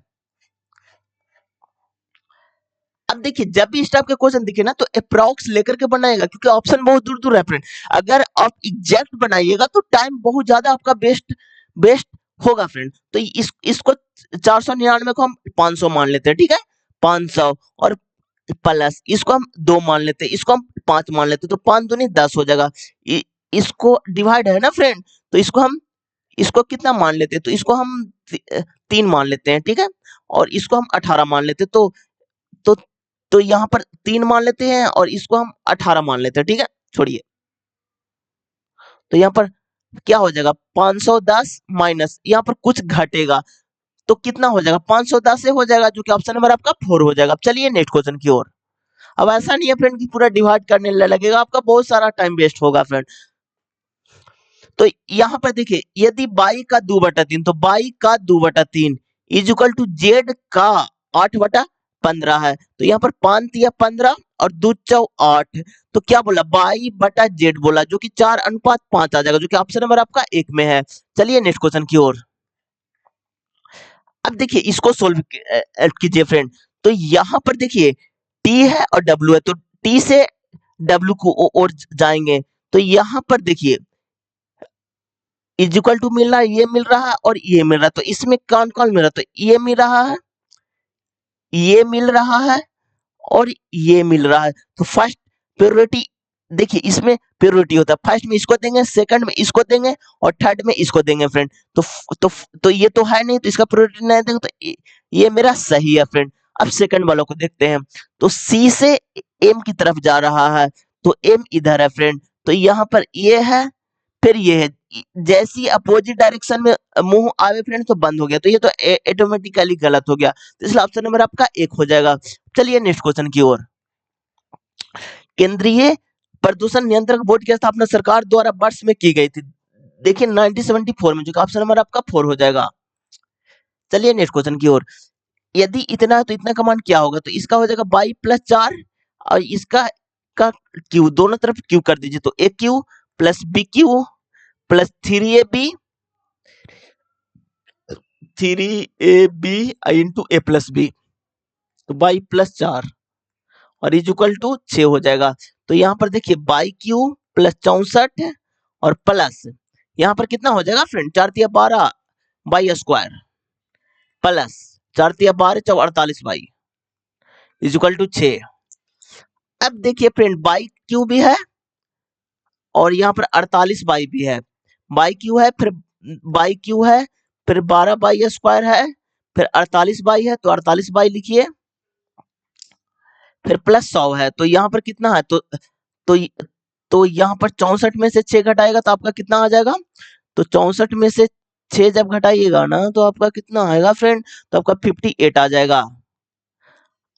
अब देखिए जब भी इस टाइप के क्वेश्चन दिखे ना, तो अप्रॉक्स लेकर के बनाएगा, क्योंकि ऑप्शन बहुत दूर दूर है फ्रेंड। अगर आप एग्जैक्ट बनाइएगा तो टाइम बहुत ज्यादा आपका बेस्ट होगा फ्रेंड। तो इसको 499 को हम 500 मान लेते हैं, ठीक है, 500 और प्लस इसको हम 2 मान लेते हैं, इसको हम 5 मान लेते हैं, तो 5 दूनी 10 हो जाएगा। इसको डिवाइड है ना फ्रेंड, तो इसको कितना मान लेते हैं, तो इसको हम 3 मान लेते हैं, ठीक है, और इसको हम 18 मान लेते हैं, तो तो यहाँ पर 3 मान लेते हैं और इसको हम 18 मान लेते हैं, ठीक है, छोड़िए। तो यहाँ पर क्या हो जाएगा, 510 माइनस यहाँ पर कुछ घटेगा, तो कितना हो जाएगा, 510 से हो जाएगा, जो कि ऑप्शन नंबर आपका 4 हो जाएगा। अब चलिए नेक्स्ट क्वेश्चन की ओर। अब ऐसा नहीं है फ्रेंड कि पूरा डिवाइड करने लगेगा, आपका बहुत सारा टाइम वेस्ट होगा फ्रेंड। तो यहाँ पर देखिए यदि बाई का 2/3 तो बाई का 2/3 इज इक्वल टू जेड का 8/15 है। तो यहाँ पर 5 तिया 15 और 2 चौ 8। तो क्या बोला, बाई बटा जेड बोला, जो कि 4:5 आ जाएगा, जो कि ऑप्शन नंबर आपका 1 में है। चलिए नेक्स्ट क्वेश्चन की ओर। अब देखिए इसको सोल्व कीजिए फ्रेंड। तो यहाँ पर देखिए टी है और डब्ल्यू है, तो टी से डब्ल्यू को और जाएंगे। तो यहाँ पर देखिए इज इक्वल टू मिल रहा है, ये मिल रहा है और ये मिल रहा है। तो इसमें कौन कौन मिल रहा है, तो ये मिल रहा है, ये मिल रहा है और ये मिल रहा है। तो फर्स्ट प्योरिटी देखिए इसमें प्योरिटी होता है, फर्स्ट में इसको देंगे, सेकंड में इसको देंगे और थर्ड में इसको देंगे फ्रेंड। तो ये तो है नहीं, तो इसका प्योरिटी नहीं देंगे, तो ये मेरा सही है फ्रेंड। अब सेकंड वालों को देखते हैं। तो सी से एम की तरफ जा रहा है, तो एम इधर है फ्रेंड। तो यहाँ पर ये है, फिर ये है, जैसी अपोजिट डायरेक्शन में मुंह आवे फ्रेंड तो बंद हो गया, तो ये तो ऑटोमेटिकली गलत हो गया। तो इसलिए ऑप्शन नंबर आपका 1 हो जाएगा। चलिए नेक्स्ट क्वेश्चन की ओर। केंद्रीय प्रदूषण नियंत्रक बोर्ड की स्थापना सरकार द्वारा वर्ष में की गई थी। देखिए 1974 में, जो ऑप्शन नंबर आपका 4 हो जाएगा। चलिए नेक्स्ट क्वेश्चन की ओर। यदि इतना है तो इतना का मान क्या होगा, तो इसका हो जाएगा बाई प्लस 4 और इसका का क्यू, दोनों तरफ क्यू कर दीजिए। तो a cube plus b cube plus 3ab into a plus b, तो बाई प्लस 4 और इज इक्वल टू 6 हो जाएगा। तो यहाँ पर देखिए बाई क्यू प्लस 64 और प्लस यहाँ पर कितना हो जाएगा फ्रेंड, 4 तिया 12 बाई स्क्वायर प्लस 4 तिया 12 चौ 48 बाई इज इक्वल टू 6। अब देखिए फ्रेंड बाई क्यू भी है और यहाँ पर 48 बाई भी है। बाई क्यू है, फिर बाई क्यू है, फिर 12 बाई स्क्वायर है, फिर 48 बाई है, तो 48 बाई लिखिए, फिर प्लस 100 है। तो यहाँ पर कितना है, तो तो यहाँ पर 64 में से 6 घटाएगा तो आपका कितना आ जाएगा, तो 64 में से 6 जब घटाइएगा ना तो आपका कितना आएगा फ्रेंड, तो आपका 58 आ जाएगा।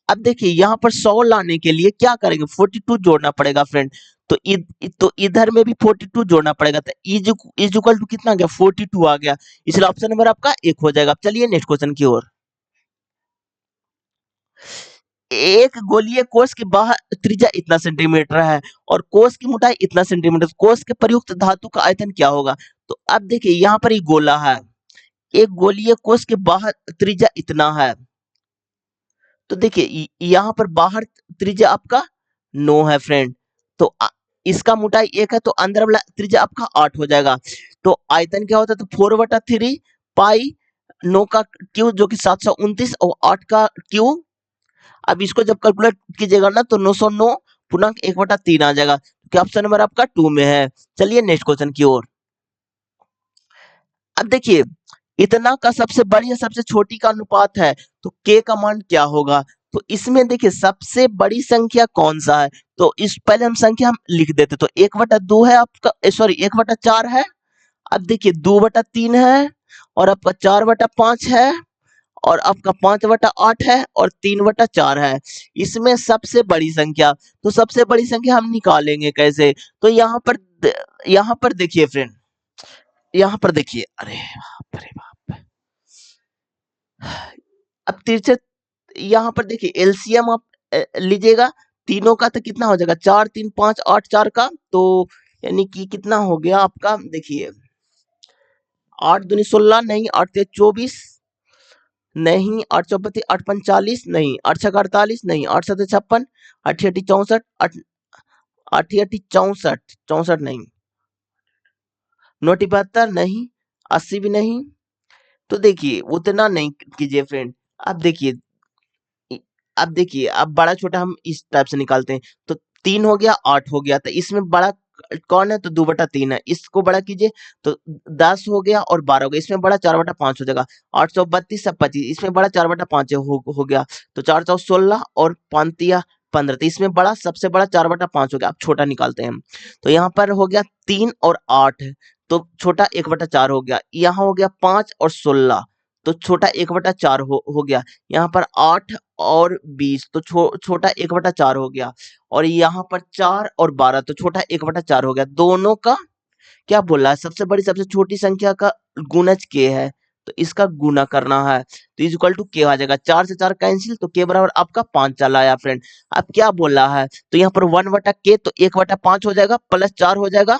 अब देखिए यहाँ पर 100 लाने के लिए क्या करेंगे, 42 जोड़ना पड़ेगा फ्रेंड। तो इधर में भी 42 जोड़ना पड़ेगा, तो इज इक्वल टू कितना आ गया, 42 आ गया। इसलिए ऑप्शन नंबर आपका 1 हो जाएगा। चलिए नेक्स्ट क्वेश्चन की ओर। एक गोलीय कोष की बाहर त्रिज्या इतना सेंटीमीटर है और कोष की मोटाई इतना सेंटीमीटर, कोष के प्रयुक्त धातु का आयतन क्या होगा। तो अब देखिए यहाँ पर ये गोला है, एक गोलीय कोष के बाहर त्रिज्या इतना है। तो देखिए यहाँ पर बाहर त्रिज्या आपका 9 है फ्रेंड, तो इसका मोटाई 1 है, तो अंदर वाला त्रिज्या आपका 8 हो जाएगा। तो आयतन क्या होता है, तो 4/3 पाई 9 का क्यू जो कि 729 और 8 का क्यू। अब इसको जब कैलकुलेट कीजिएगा ना तो 909 पूर्णांक 1/3 आ जाएगा, क्योंकि ऑप्शन नंबर आपका 2 में है। चलिए नेक्स्ट क्वेश्चन की ओर। अब देखिए इतना का सबसे बड़ी या सबसे छोटी का अनुपात है, तो k का मान क्या होगा। तो इसमें देखिए सबसे बड़ी संख्या कौन सा है, तो इस पहले हम संख्या हम लिख देते, तो 1/2 है आपका, सॉरी 1/4 है। अब देखिए 2/3 है और आपका 4/5 है और आपका 5/8 है और 3/4 है। इसमें सबसे बड़ी संख्या, तो सबसे बड़ी संख्या हम निकालेंगे कैसे, तो यहाँ पर देखिए फ्रेंड, यहाँ पर देखिए, अरे बाप, अब तिरछे यहाँ पर देखिए एलसीएम आप लीजिएगा तीनों का, तो कितना हो जाएगा, 4 3 5 8 4 का, तो यानी कि कितना हो गया आपका, देखिए 8 दूनी 16 नहीं, 8 तेज 24 नहीं, 8 चौबत्ती 8 45 नहीं, 8 छक्का 48 नहीं, 8 सत्ते 56, 8 अठी 64, 8 अठी 64 64 नहीं, 9 72 नहीं, 80 भी नहीं। तो देखिए उतना नहीं कीजिए फ्रेंड। अब देखिए अब देखिए अब बड़ा छोटा हम इस टाइप से निकालते हैं, तो 3 हो गया 8 हो गया, तो इसमें बड़ा कौन है, तो 2/3 है, इसको बड़ा कीजिए तो 10 हो गया और 12 हो गया, इसमें बड़ा 4/5 हो जाएगा, 832 सब 25, इसमें बड़ा 4/5 हो गया, तो 4 चौ 16 और 5 तिया 15, तो इसमें बड़ा सबसे बड़ा 4/5 हो गया। अब छोटा निकालते हैं हम, तो यहाँ पर हो गया 3 और 8, तो छोटा 1/4 हो गया, यहाँ हो गया 5 और 16, तो छोटा 1/4 हो गया, यहाँ पर 8 और 20, तो छोटा 1/4 हो गया, और यहाँ पर 4 और 12, तो छोटा 1/4 हो गया। दोनों का क्या बोल रहा है, सबसे बड़ी सबसे छोटी संख्या का गुणज k है, तो इसका गुना करना है, तो इज इक्वल टू के आ जाएगा। 4 से 4 कैंसिल, तो के बराबर आपका 5 चला आया फ्रेंड। अब क्या बोल रहा है, तो यहाँ पर 1/k, तो 1/5 हो जाएगा, प्लस 4 हो जाएगा।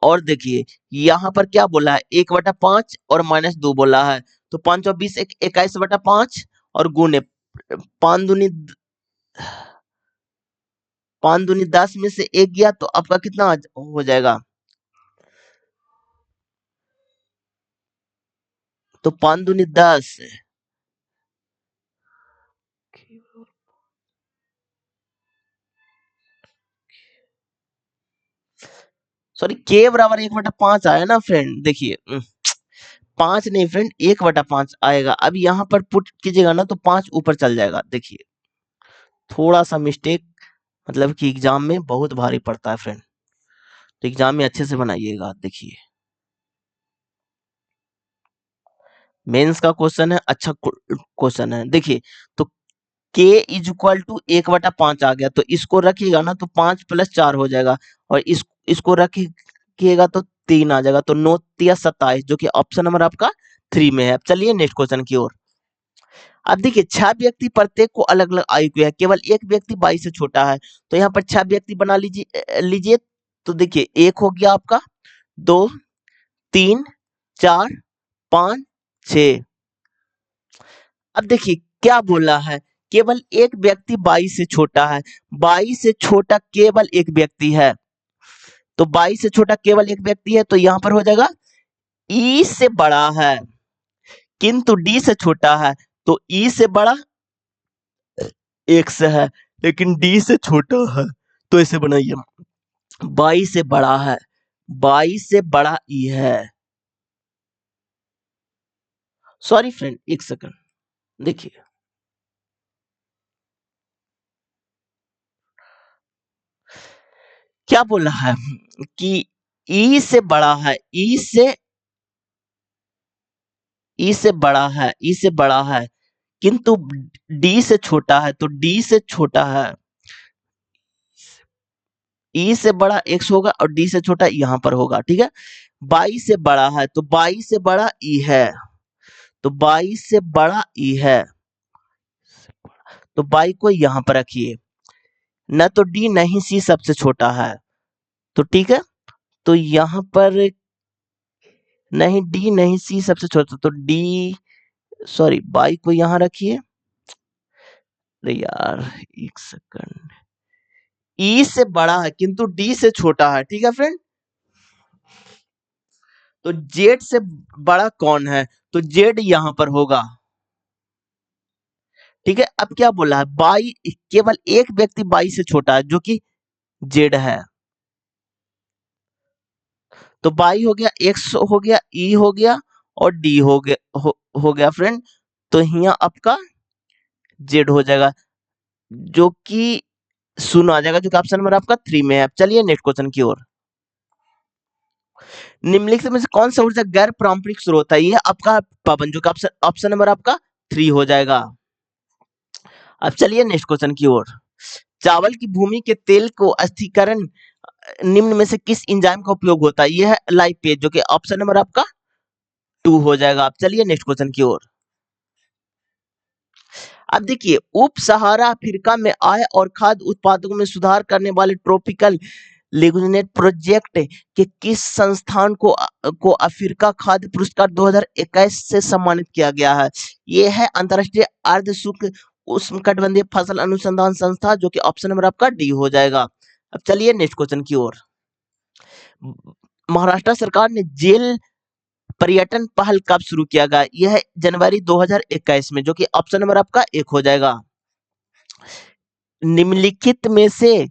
और देखिए यहाँ पर क्या बोला है, 1/5 और -2 बोला है, तो 5 और 20 21/5 और गुने 5 दूनी 10 में से एक गया, तो आपका कितना हो जाएगा, तो 5 दूनी 10, सॉरी के बराबर 1/5 आया ना फ्रेंड। देखिए 5 नहीं फ्रेंड, 1/5 आएगा। अब यहाँ पर पुट कीजिएगा ना, तो 5 ऊपर चल जाएगा। देखिए थोड़ा सा मिस्टेक, मतलब कि एग्जाम में बहुत भारी पड़ता है फ्रेंड, तो एग्जाम में अच्छे से बनाइएगा। देखिए मेंस का क्वेश्चन है, अच्छा क्वेश्चन है। देखिए तो k इज इक्वल टू 1/5 आ गया, तो इसको रखिएगा ना, तो 5 + 4 हो जाएगा, और इसको रखिएगा तो 3 आ जाएगा, तो 9 × 27, जो कि ऑप्शन नंबर आपका 3 में है। अब चलिए नेक्स्ट क्वेश्चन की ओर। अब देखिए 6 व्यक्ति प्रत्येक को अलग अलग आयु के है, केवल एक व्यक्ति 22 से छोटा है, तो यहाँ पर 6 व्यक्ति बना लीजिए। तो देखिए 1 हो गया आपका, 2 3 4 5 6। अब देखिए क्या बोला है, केवल एक व्यक्ति 22 से छोटा है, 22 से छोटा केवल एक व्यक्ति है, तो 22 से छोटा केवल एक व्यक्ति है, तो यहाँ पर हो जाएगा ई से बड़ा है, किंतु डी से छोटा है, तो ई से बड़ा x है, लेकिन डी से छोटा है, तो इसे बनाइए 22 से बड़ा है, 22 से बड़ा ई है। सॉरी फ्रेंड, एक सेकंड, देखिए क्या बोला है कि ई से बड़ा है, ई से बड़ा है, ई से बड़ा है, किंतु डी से छोटा है, तो डी से छोटा है, ई से बड़ा x होगा और डी से छोटा यहाँ पर होगा, ठीक है। 22 से बड़ा है, तो 22 से बड़ा ई है, तो 22 से बड़ा ई है, तो 22 को यहाँ पर रखिए, न तो डी नहीं सी सबसे छोटा है, तो ठीक है, तो यहाँ पर नहीं डी नहीं सी सबसे छोटा, तो डी, सॉरी 22 को यहाँ रखिए। अरे यार एक सेकंड, ई से बड़ा है किंतु डी से छोटा है, ठीक है फ्रेंड। तो जेड से बड़ा कौन है, तो जेड यहां पर होगा, ठीक है। अब क्या बोला है, बाई, केवल एक व्यक्ति 22 से छोटा है, जो कि जेड है, तो 22 हो गया, एक्स हो गया, ई हो गया और डी हो गया फ्रेंड, तो यहाँ आपका जेड हो जाएगा, जो कि 0 आ जाएगा, जो कि ऑप्शन नंबर आपका 3 में है। अब चलिए नेक्स्ट क्वेश्चन की ओर। निम्नलिखित में से कौन सा ऊर्जा गैर पारंपरिक स्रोत है, ये आपका पवन, जो कि ऑप्शन नंबर आपका 3 हो जाएगा। अब चलिए नेक्स्ट क्वेश्चन की ओर। चावल की भूमि के तेल को अस्थिकरण निम्न में से किस एंजाइम का उपयोग होता है, यह है लाइपेज, जो कि ऑप्शन नंबर आपका 2 हो जाएगा। अब चलिए नेक्स्ट क्वेश्चन की ओर। अब देखिए उप सहारा अफ्रीका में आय और खाद्य उत्पादकों में सुधार करने वाले ट्रॉपिकल लिग्नेट प्रोजेक्ट के किस संस्थान को अफ्रीका खाद्य पुरस्कार 2021 से सम्मानित किया गया है, यह है अंतरराष्ट्रीय अर्ध शुष्क उष्णकटिबंधीय फसल अनुसंधान संस्था, जो कि ऑप्शन नंबर आपका डी हो जाएगा। अब चलिए नेक्स्ट क्वेश्चन की ओर। महाराष्ट्र सरकार ने जेल पर्यटन पहल कब शुरू किया गया, यह है जनवरी 2021 में, जो कि ऑप्शन नंबर आपका 1 हो जाएगा। निम्नलिखित में से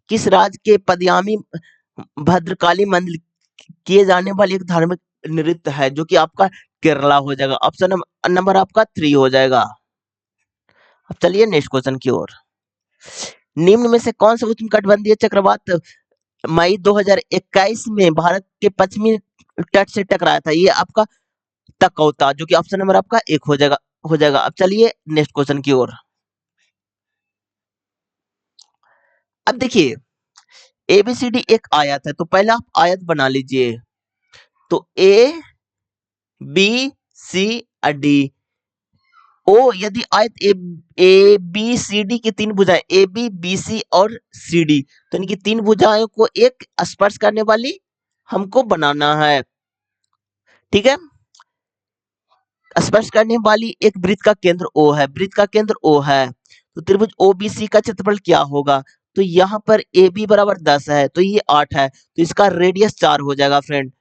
किस राज्य के पदयामी भद्रकाली मंदिर किए जाने वाली एक धार्मिक नृत्य है, जो कि आपका केरला हो जाएगा, ऑप्शन नंबर आपका 3 हो जाएगा। अब चलिए नेक्स्ट क्वेश्चन की ओर। निम्न में से कौन सा उष्णकटिबंधीय चक्रवात मई 2021 में भारत के पश्चिमी तट से टकराया था, ये आपका तकौता, जो कि ऑप्शन नंबर आपका 1 हो जाएगा। अब चलिए नेक्स्ट क्वेश्चन की ओर। अब देखिए ABCD एक आयत है, तो पहले आप आयत बना लीजिए। तो ABCD ओ, यदि आयत ABCD की 3 भुजाएं AB, BC और CD, तो इनकी 3 भुजाओं को एक स्पर्श करने वाली हमको बनाना है। ठीक है, स्पर्श करने वाली एक वृत्त का केंद्र O है, वृत्त का केंद्र O है, तो त्रिभुज OBC का क्षेत्रफल क्या होगा? तो यहाँ पर AB बराबर 10 है, तो ये 8 है, तो इसका रेडियस 4 हो जाएगा फ्रेंड।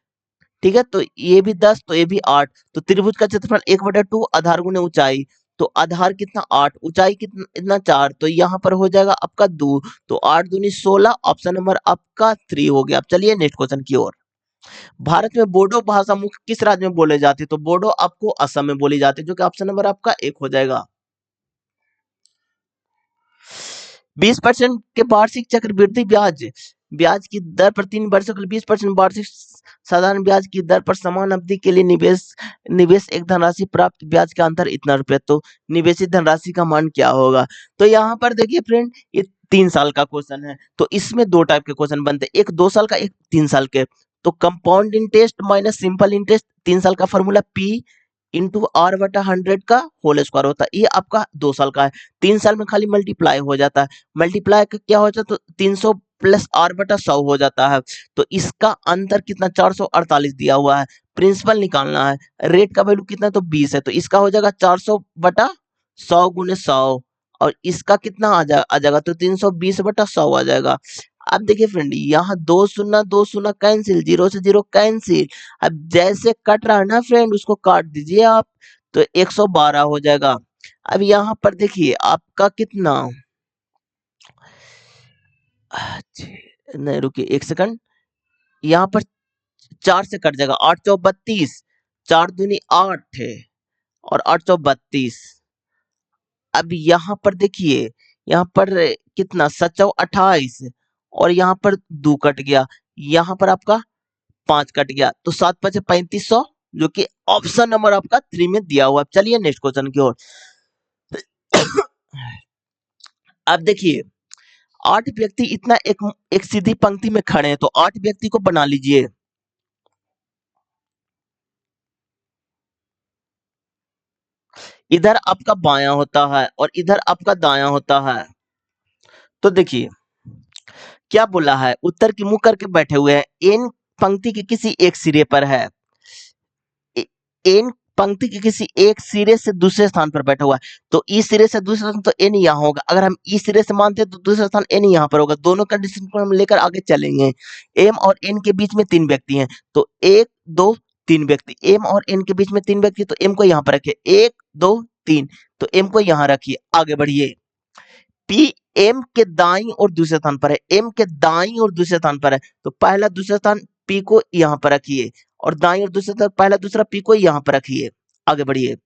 ठीक है, तो ये भी 10, तो ये भी 8, तो त्रिभुज का क्षेत्रफल 1/2 आधार गुने ऊंचाई, तो आधार कितना 8, ऊंचाई कितना 4, तो यहाँ पर हो जाएगा आपका 2, तो 8 दूनी 16, ऑप्शन नंबर आपका 3 हो गया। अब चलिए नेक्स्ट क्वेश्चन की ओर। भारत में बोडो भाषा मुख्य किस राज्य में बोले जाते हैं? तो बोडो आपको असम में बोली जाती है, जो कि ऑप्शन नंबर आपका 1 हो जाएगा। 20% के वार्षिक चक्रवृद्धि ब्याज ब्याज की दर पर 3 वर्षों के लिए 20% वार्षिक साधारण ब्याज की दर पर समान अवधि के लिए निवेश एक धनराशि प्राप्त ब्याज का अंतर इतना रुपया, तो निवेशित धनराशि का मान क्या होगा? तो यहाँ पर देखिए फ्रेंड, ये 3 साल का क्वेश्चन है, तो इसमें 2 टाइप के क्वेश्चन बनते हैं, एक 2 साल का, एक 3 साल के। तो compound interest minus simple interest, 3 साल का फॉर्मूला P इंटू आर बटा 100 का होल स्क्वायर होता है, ये आपका 2 साल का है। 3 साल में खाली मल्टीप्लाई हो जाता है, मल्टीप्लाई का क्या हो जाता है, तो 300 प्लस आर बटा 100 हो जाता है। तो इसका अंतर कितना, 448 दिया हुआ है, प्रिंसिपल निकालना है, रेट का वैल्यू कितना, तो 20 है, तो इसका हो जाएगा 400 बटा 100 गुने 100, और इसका कितना आ जाएगा, तो 320 बटा 100 आ जाएगा। अब देखिए फ्रेंड, यहाँ 2 शून्य कैंसिल, 0 से 0 कैंसिल, अब जैसे कट रहा है ना फ्रेंड, उसको काट दीजिए आप, तो 112 हो जाएगा। अब यहाँ पर देखिए आपका कितना, नहीं रुकिए 1 सेकंड, यहाँ पर 4 से कट जाएगा, 8 चौ 32, 4 दूनी 8 है, और 8 चौ 32। अब यहाँ पर देखिए, यहाँ पर कितना, 7 चौ 28, और यहाँ पर 2 कट गया, यहाँ पर आपका 5 कट गया, तो 7 5 3500, जो कि ऑप्शन नंबर आपका 3 में दिया हुआ है। चलिए नेक्स्ट क्वेश्चन की ओर। अब देखिए 8 व्यक्ति इतना एक सीधी पंक्ति में खड़े हैं, तो 8 व्यक्ति को बना लीजिए। इधर आपका बायां होता है और इधर आपका दायां होता है। तो देखिए क्या बोला है, उत्तर की मुंह करके बैठे हुए हैं, एन पंक्ति के किसी एक सिरे पर है, एन पंक्ति के किसी एक सिरे से दूसरे स्थान पर बैठा हुआ है, तो इस सिरे से दूसरे स्थान, तो एन यहाँ होगा, अगर हम इस सिरे से मानते हैं तो दूसरा स्थान एन यहाँ पर होगा, दोनों कंडीशन को हम लेकर आगे चलेंगे। एम और एन के बीच में 3 व्यक्ति हैं, तो 1 2 3 व्यक्ति, एम और एन के बीच में 3 व्यक्ति, तो एम को यहाँ पर रखिए, 1 2 3, तो एम को यहाँ रखिए, आगे बढ़िए। पी एम के दाईं और दूसरे स्थान पर है, एम के दाईं और दूसरे स्थान पर है, तो पहला दूसरा स्थान पी को यहाँ पर रखिए, और दाईं और दूसरे स्थान पहला दूसरा पी को यहाँ पर रखिए, आगे बढ़िए।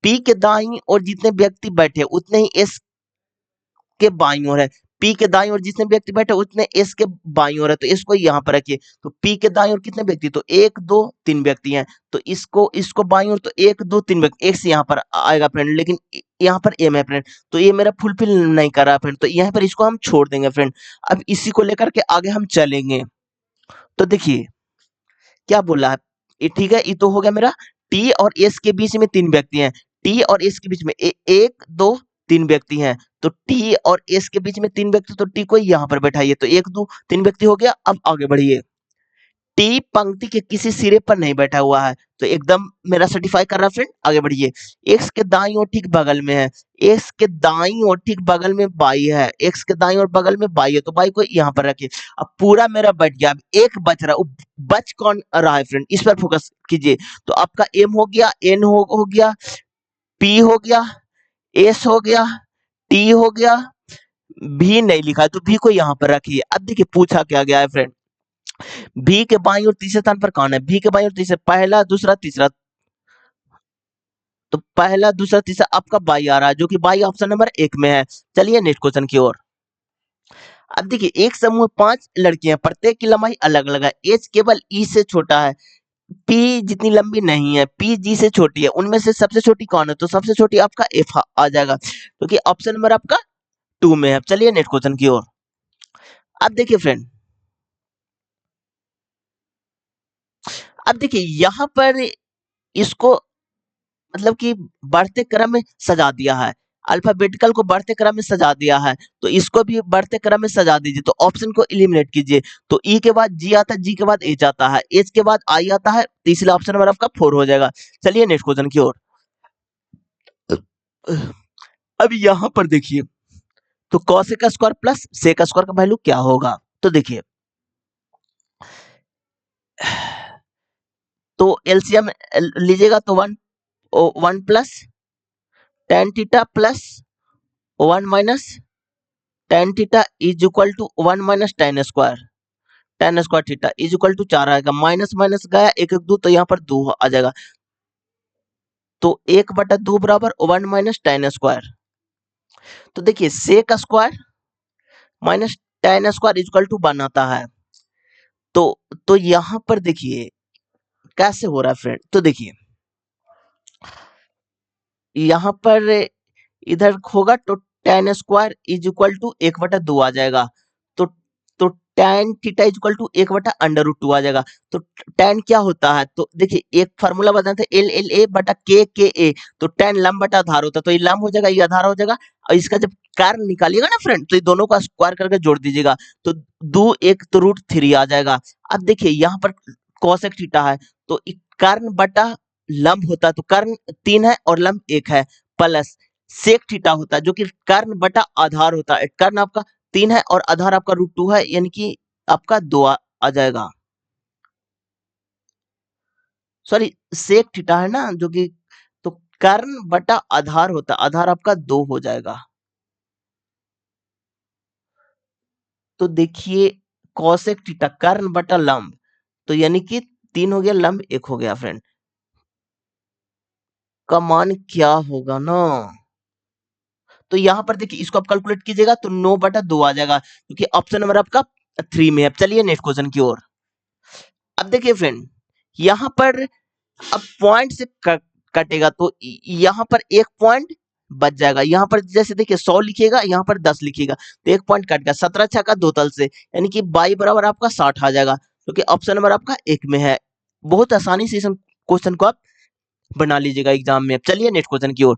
पी के दाईं और जितने व्यक्ति बैठे उतने ही एस के बाईं ओर है, पी के दाईं ओर जितने व्यक्ति बैठे उतने एस के बाईं ओर है, तो इसको यहाँ पर रखिए। तो पी के दाईं ओर कितने व्यक्ति, तो 1 2 3 व्यक्ति हैं, तो इसको बाईं ओर, तो 1 2 3 व्यक्ति, एक्स यहाँ पर आएगा फ्रेंड, लेकिन यहाँ पर एम है फ्रेंड, तो ये मेरा फुलफिल नहीं कर रहा फ्रेंड, तो यहाँ पर इसको हम छोड़ देंगे फ्रेंड। अब इसी को लेकर के आगे हम चलेंगे। तो देखिए क्या बोला है, ये ठीक है, ये तो हो गया मेरा, टी और एस के बीच में 3 व्यक्ति हैं, टी और एस के बीच में 1 2 3 व्यक्ति हैं, तो टी और एस के बीच में 3 व्यक्ति, तो टी को यहाँ पर बैठाइए, तो 1 2 3 व्यक्ति हो गया। अब आगे बढ़िए, टी पंक्ति के किसी सिरे पर नहीं बैठा हुआ है, तो एकदम मेरा सर्टिफाई कर रहा फ्रेंड, आगे बढ़िए। एक्स के दाईं ओर ठीक बगल में है, एक्स के दाईं ओर ठीक बगल में बाई है, एक्स के दाईं ओर बगल में बाई है, तो बाई को यहाँ पर रखिए। अब पूरा मेरा बैठ गया, अब एक बच रहा है, बच कौन रहा है फ्रेंड, इस पर फोकस कीजिए। तो आपका एम हो गया, एन हो गया, पी हो गया, एस हो गया, टी हो गया, भी नहीं लिखा है, तो भी को यहाँ पर रखिए। अब देखिए पूछा क्या गया है फ्रेंड, भी के बाईं और तीसरे स्थान पर कौन है, भी के बाईं और तीसरे, पहला दूसरा तीसरा, तो पहला दूसरा तीसरा आपका बाई आ रहा है, जो कि बाई ऑप्शन नंबर 1 में है। चलिए नेक्स्ट क्वेश्चन की ओर। अब देखिए एक समूह 5 लड़कियां, प्रत्येक की लंबाई अलग अलग है, एच केवल ई से छोटा है, पी जितनी लंबी नहीं है, पी जी से छोटी है, उनमें से सबसे छोटी कौन है, तो सबसे छोटी आपका एफ आ जाएगा, क्योंकि ऑप्शन नंबर आपका 2 में है। चलिए नेक्स्ट क्वेश्चन की ओर। अब देखिए फ्रेंड, अब देखिए यहाँ पर इसको मतलब कि बढ़ते क्रम में सजा दिया है, अल्फाबेटिकल को बढ़ते क्रम में सजा दिया है, तो इसको भी बढ़ते क्रम में सजा दीजिए। तो ऑप्शन को एलिमिनेट कीजिए, तो ई के बाद जी आता है, जी के बाद एच आता है, एच के बाद आई आता है, तो इसलिए ऑप्शन नंबर आपका 4 हो जाएगा। चलिए नेक्स्ट क्वेश्चन की ओर। अब यहाँ पर देखिए, तो कॉस का स्क्वायर प्लस सेक स्क्वायर का वैल्यू क्या होगा? तो देखिए, तो एलसीएम लीजिएगा तो one plus tan theta plus one minus tan theta is equal to one minus tan square theta is equal to 4 आएगा, माइनस माइनस गया, एक एक दो, तो यहाँ पर 2 आ जाएगा, तो 1/2 बराबर वन माइनस टेन स्क्वायर। तो देखिए sec square minus tan square is equal to 1 आता है। तो यहाँ पर देखिए कैसे हो रहा है फ्रेंड, तो देखिए यहाँ पर इधर होगा तो tan square is equal to 1/2 आ जाएगा, तो tan theta is equal to 1/√2 आ जाएगा। तो टेन क्या होता है, तो देखिए एक फार्मूला बताते हैं, एल एल ए बटा के ए, तो टेन लंब बटा आधार होता है, तो ये लंब हो जाएगा, ये आधार हो जाएगा, और इसका जब कारण निकालिएगा ना फ्रेंड, तो ये दोनों का स्क्वायर करके जोड़ दीजिएगा, तो दो एक तो √3 आ जाएगा। अब देखिए यहाँ पर कोसेक थीटा है, तो कर्ण बटा लंब होता है, तो कर्ण 3 है और लंब 1 है, प्लस सेक थीटा होता है जो कि कर्ण बटा आधार होता है, कर्ण आपका 3 है और आधार आपका √2 है, यानी कि आपका 2 आ जाएगा। सॉरी, सेक थीटा है ना जो कि, तो कर्ण बटा आधार होता है, आधार आपका 2 हो जाएगा। तो देखिए कौसेक थीटा कर्ण बटा लंब, तो यानी कि 3 हो गया, लंब 1 हो गया फ्रेंड, का मान क्या होगा ना, तो यहाँ पर देखिए इसको आप कैलकुलेट कीजिएगा तो 9/2 आ जाएगा, क्योंकि ऑप्शन नंबर आपका 3 में है। चलिए नेक्स्ट क्वेश्चन की ओर। अब देखिए फ्रेंड, यहाँ पर अब पॉइंट से कटेगा, तो यहाँ पर एक पॉइंट बच जाएगा, यहाँ पर जैसे देखिए 100 लिखिएगा, यहाँ पर 10 लिखिएगा, तो एक पॉइंट कट गया, 17 छक्का 2 तल से, यानी कि 22 बराबर आपका 60 आ जाएगा, क्योंकि ऑप्शन नंबर आपका 1 में है। बहुत आसानी से इस क्वेश्चन को आप बना लीजिएगा एग्जाम में। चलिए नेक्स्ट क्वेश्चन की ओर।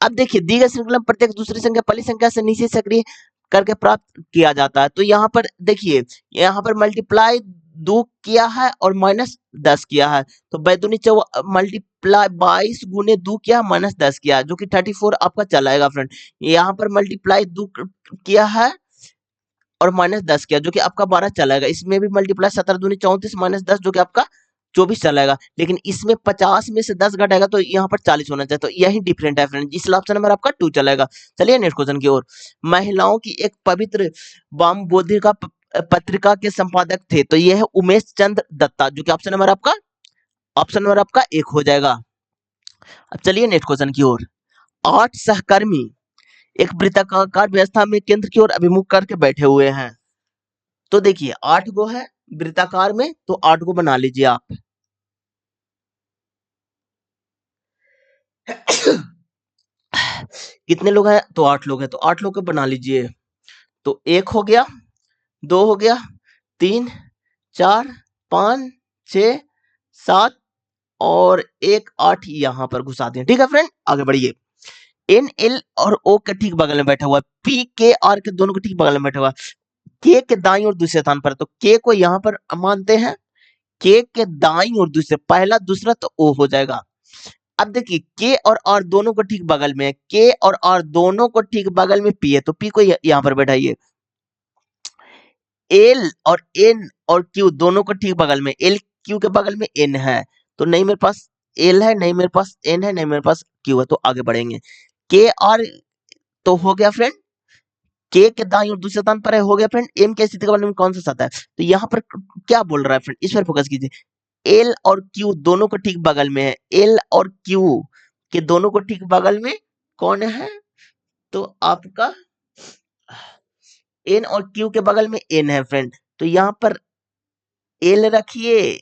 अब देखिए दी गई श्रृंखला में प्रत्येक दूसरी संख्या पहली संख्या से नीचे सक्रिय करके प्राप्त किया जाता है, तो यहाँ पर देखिए, यहाँ पर मल्टीप्लाई 2 किया है और -10 किया है, तो बैदुनी मल्टीप्लाई 22 गुने 2 किया -10 किया, जो कि 34 आपका चलाएगा फ्रेंड। यहाँ पर मल्टीप्लाई 2 किया है और -10 किया, जो कि आपका 12 चलाएगा। इसमें भी मल्टीप्लाई 17 दूनी 34 -10, जो कि आपका 24 चलाएगा, लेकिन इसमें 50 में से 10 घटाएगा तो यहाँ पर 40 होना चाहिए, तो यही डिफरेंट है फ्रेंड, इसलिए ऑप्शन नंबर आपका 2 चलेगा। चलिए नेक्स्ट क्वेश्चन की ओर। महिलाओं की एक पवित्र वाम बोधिका पत्रिका के संपादक थे, तो यह है उमेश चंद्र दत्ता, जो कि ऑप्शन नंबर आपका 1 हो जाएगा। अब चलिए नेक्स्ट क्वेश्चन की ओर। 8 सहकर्मी एक वृत्ताकार व्यवस्था में केंद्र की ओर अभिमुख करके बैठे हुए हैं, तो देखिए 8 गो है वृत्ताकार में, तो 8 गो बना लीजिए आप। कितने लोग हैं, तो 8 लोग हैं, तो 8 लोग को बना लीजिए, तो 1 हो गया, 2 हो गया, 3 4 5 6 7 और 1 8 यहाँ पर घुसा दें। ठीक है फ्रेंड, आगे बढ़िए। एन एल और ओ के ठीक बगल में बैठा हुआ है, पी के आर के दोनों के ठीक बगल में बैठा हुआ है, के दाईं और दूसरे स्थान पर, तो के को यहाँ पर मानते हैं, के दाईं और दूसरे, पहला दूसरा तो ओ हो जाएगा। अब देखिए के और आर दोनों को ठीक बगल में है, के और आर दोनों को ठीक बगल में पी है, तो पी को यहाँ पर बैठाइए। एल और एन और क्यू दोनों को ठीक बगल में, एल क्यू के बगल में एन है, तो नहीं मेरे पास एल है, नहीं मेरे पास एन है, नहीं मेरे पास क्यू है, तो आगे बढ़ेंगे। के आर तो हो गया फ्रेंड, के दाईं और दूसरे स्थान पर है, हो गया फ्रेंड। एम के स्थिति के बारे में कौन सा आता है, तो यहाँ पर क्या बोल रहा है फ्रेंड, इस पर फोकस कीजिए। एल और क्यू दोनों को ठीक बगल में है, एल और क्यू के दोनों को ठीक बगल में कौन है, तो आपका एन और क्यू के बगल में एन है फ्रेंड, तो यहाँ पर एल रखिए,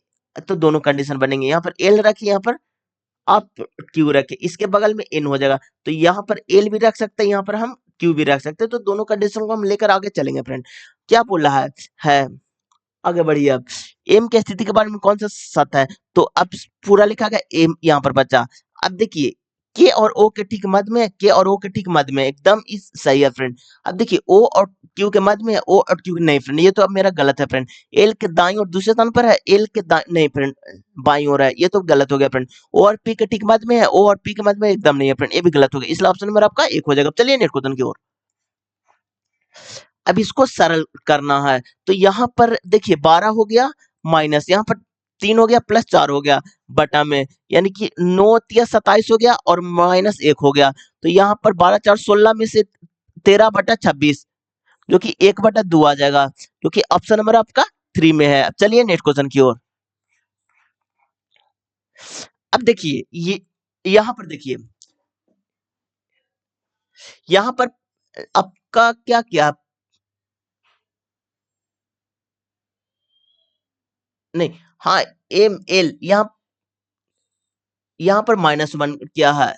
तो दोनों कंडीशन बनेंगे, यहाँ पर एल रखिए, यहाँ पर आप क्यू रखिए, इसके बगल में एन हो जाएगा, तो यहाँ पर एल भी रख सकते हैं, यहाँ पर हम क्यू भी रख सकते हैं। तो दोनों कंडीशन को हम लेकर आगे चलेंगे फ्रेंड। क्या बोल रहा है आगे बढ़िए। अब एम की स्थिति के बारे में कौन सा सत्य है, तो अब पूरा लिखा गया एम यहाँ पर बचा। अब देखिए के और ओ के ठीक मध्य में है, के और ओ के ठीक मध्य में एकदम इस सही है फ्रेंड। अब देखिए ओ और क्यू के मध्य में है, ओ और क्यू नहीं फ्रेंड, ये तो अब मेरा गलत है फ्रेंड। एल के दाईं और दूसरे स्थान पर है, एल के दाईं नहीं फ्रेंड, बाईं ओर है, ये तो गलत हो गया फ्रेंड। ओ और पी के ठीक मध्य में है, ओ और पी के मध्य में एकदम नहीं है फ्रेंड, ये भी गलत हो गया, इसलिए ऑप्शन नंबर आपका एक हो जाएगा। चलिए नेक्स्ट क्वेश्चन की ओर। अब इसको सरल करना है, तो यहाँ पर देखिए 12 हो गया माइनस, यहाँ पर 3 हो गया प्लस 4 हो गया बटा में, यानी कि 9 तिया 27 हो गया और माइनस 1 हो गया। तो यहाँ पर 12 4 16 में से 13 बटा 26, जो कि 1 बटा 2 आ जाएगा, जो कि ऑप्शन नंबर आपका 3 में है। अब चलिए नेक्स्ट क्वेश्चन की ओर। अब देखिए ये यहाँ पर देखिए, यहाँ पर आपका क्या क्या नहीं, हाँ एम एल यहाँ पर -1 क्या है,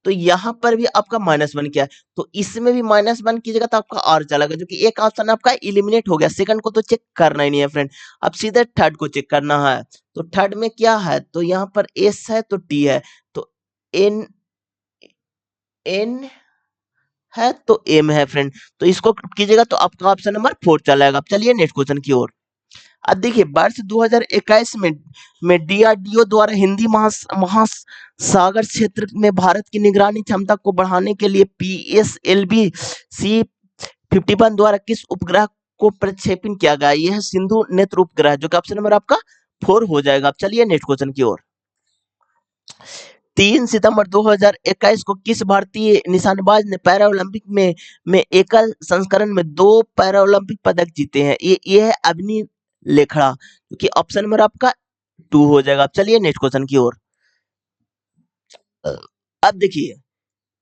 तो यहाँ पर भी आपका -1 क्या है, तो इसमें भी -1 कीजिएगा तो आपका और चलेगा, जो कि एक ऑप्शन आपका इलिमिनेट हो गया। सेकंड को तो चेक करना ही नहीं है फ्रेंड, अब सीधे थर्ड को चेक करना है। तो थर्ड में क्या है, तो यहाँ पर एस है तो टी है, तो एन एन है तो एम है फ्रेंड, तो इसको कीजिएगा तो आपका ऑप्शन नंबर 4 चलेगा। अब चलिए नेक्स्ट क्वेश्चन की ओर। अब देखिए वर्ष 2021 में डीआरडीओ द्वारा हिंदी महासागर क्षेत्र में भारत की निगरानी क्षमता को बढ़ाने के लिए पीएसएलवी C-51 द्वारा किस उपग्रह को प्रक्षेपण किया गया। यह है सिंधु नेत्र उपग्रह, जो कि ऑप्शन नंबर आपका 4 हो जाएगा। अब चलिए नेक्स्ट क्वेश्चन की ओर। 3 सितंबर 2021 को किस भारतीय निशानेबाज ने पैरा ओलंपिक में एकल संस्करण में 2 पैरा ओलंपिक पदक जीते हैं। ये है अवनी लेखड़ा, क्योंकि ऑप्शन नंबर आपका 2 हो जाएगा। अब चलिए नेक्स्ट क्वेश्चन की ओर। अब देखिए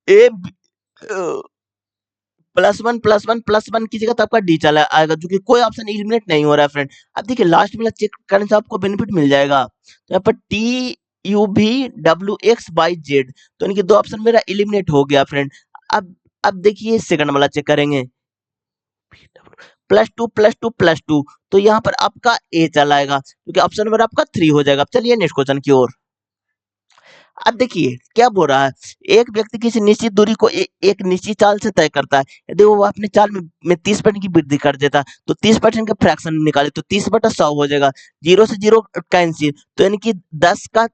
ए +1 कीजिएगा तो आपका डी चला आएगा, जो कि कोई ऑप्शन एलिमिनेट नहीं हो रहा है फ्रेंड। अब देखिए लास्ट वाला चेक करने से आपको बेनिफिट मिल जाएगा, तो यहाँ पर TUVWX/Z, तो इनके दो ऑप्शन मेरा एलिमिनेट हो गया फ्रेंड। अब देखिए सेकंड वाला चेक करेंगे, +2 तो यहाँ पर आपका ए चला आएगा, क्योंकि ऑप्शन नंबर आपका 3 हो जाएगा। अब चलिए नेक्स्ट क्वेश्चन की ओर। अब देखिए क्या बोल रहा है, एक व्यक्ति किसी निश्चित दूरी को एक निश्चित चाल से तय करता है। यदि वो अपने चाल में 30% की वृद्धि कर देता तो 30% का फ्रैक्शन निकाले तो 30/100 हो जाएगा। 0 से 0 कैंसिल, तो यानी कि 10 का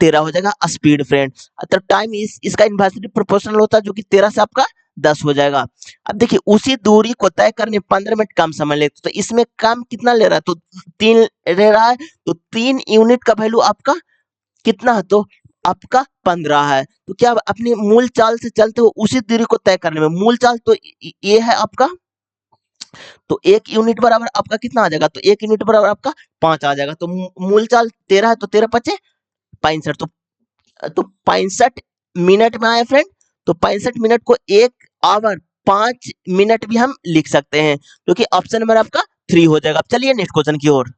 13 हो जाएगा स्पीड फ्रेंड। तो टाइम इसका इन्वर्सली प्रोपोर्शनल होता है, जो कि 13 से आपका 10 हो जाएगा। अब देखिए उसी दूरी को तय करने 15 मिनट कम समय लेते, तो इसमें काम कितना ले रहा है, तो 3 ले रहा है, तो 3 यूनिट का वैल्यू आपका कितना है, तो आपका 15 है। तो क्या अपनी मूल चाल से चलते हो उसी दूरी को तय करने में, मूल चाल तो ये है आपका, तो 1 यूनिट बराबर आपका कितना आ जाएगा, तो 1 यूनिट बराबर आपका 5 आ जाएगा। तो मूल चाल 13 है, तो 13 पचे 65, तो 65 मिनट में आए फ्रेंड। तो 65 मिनट को 1 आवर 5 मिनट भी हम लिख सकते हैं, क्योंकि ऑप्शन नंबर आपका 3 हो जाएगा। अब चलिए नेक्स्ट क्वेश्चन की ओर।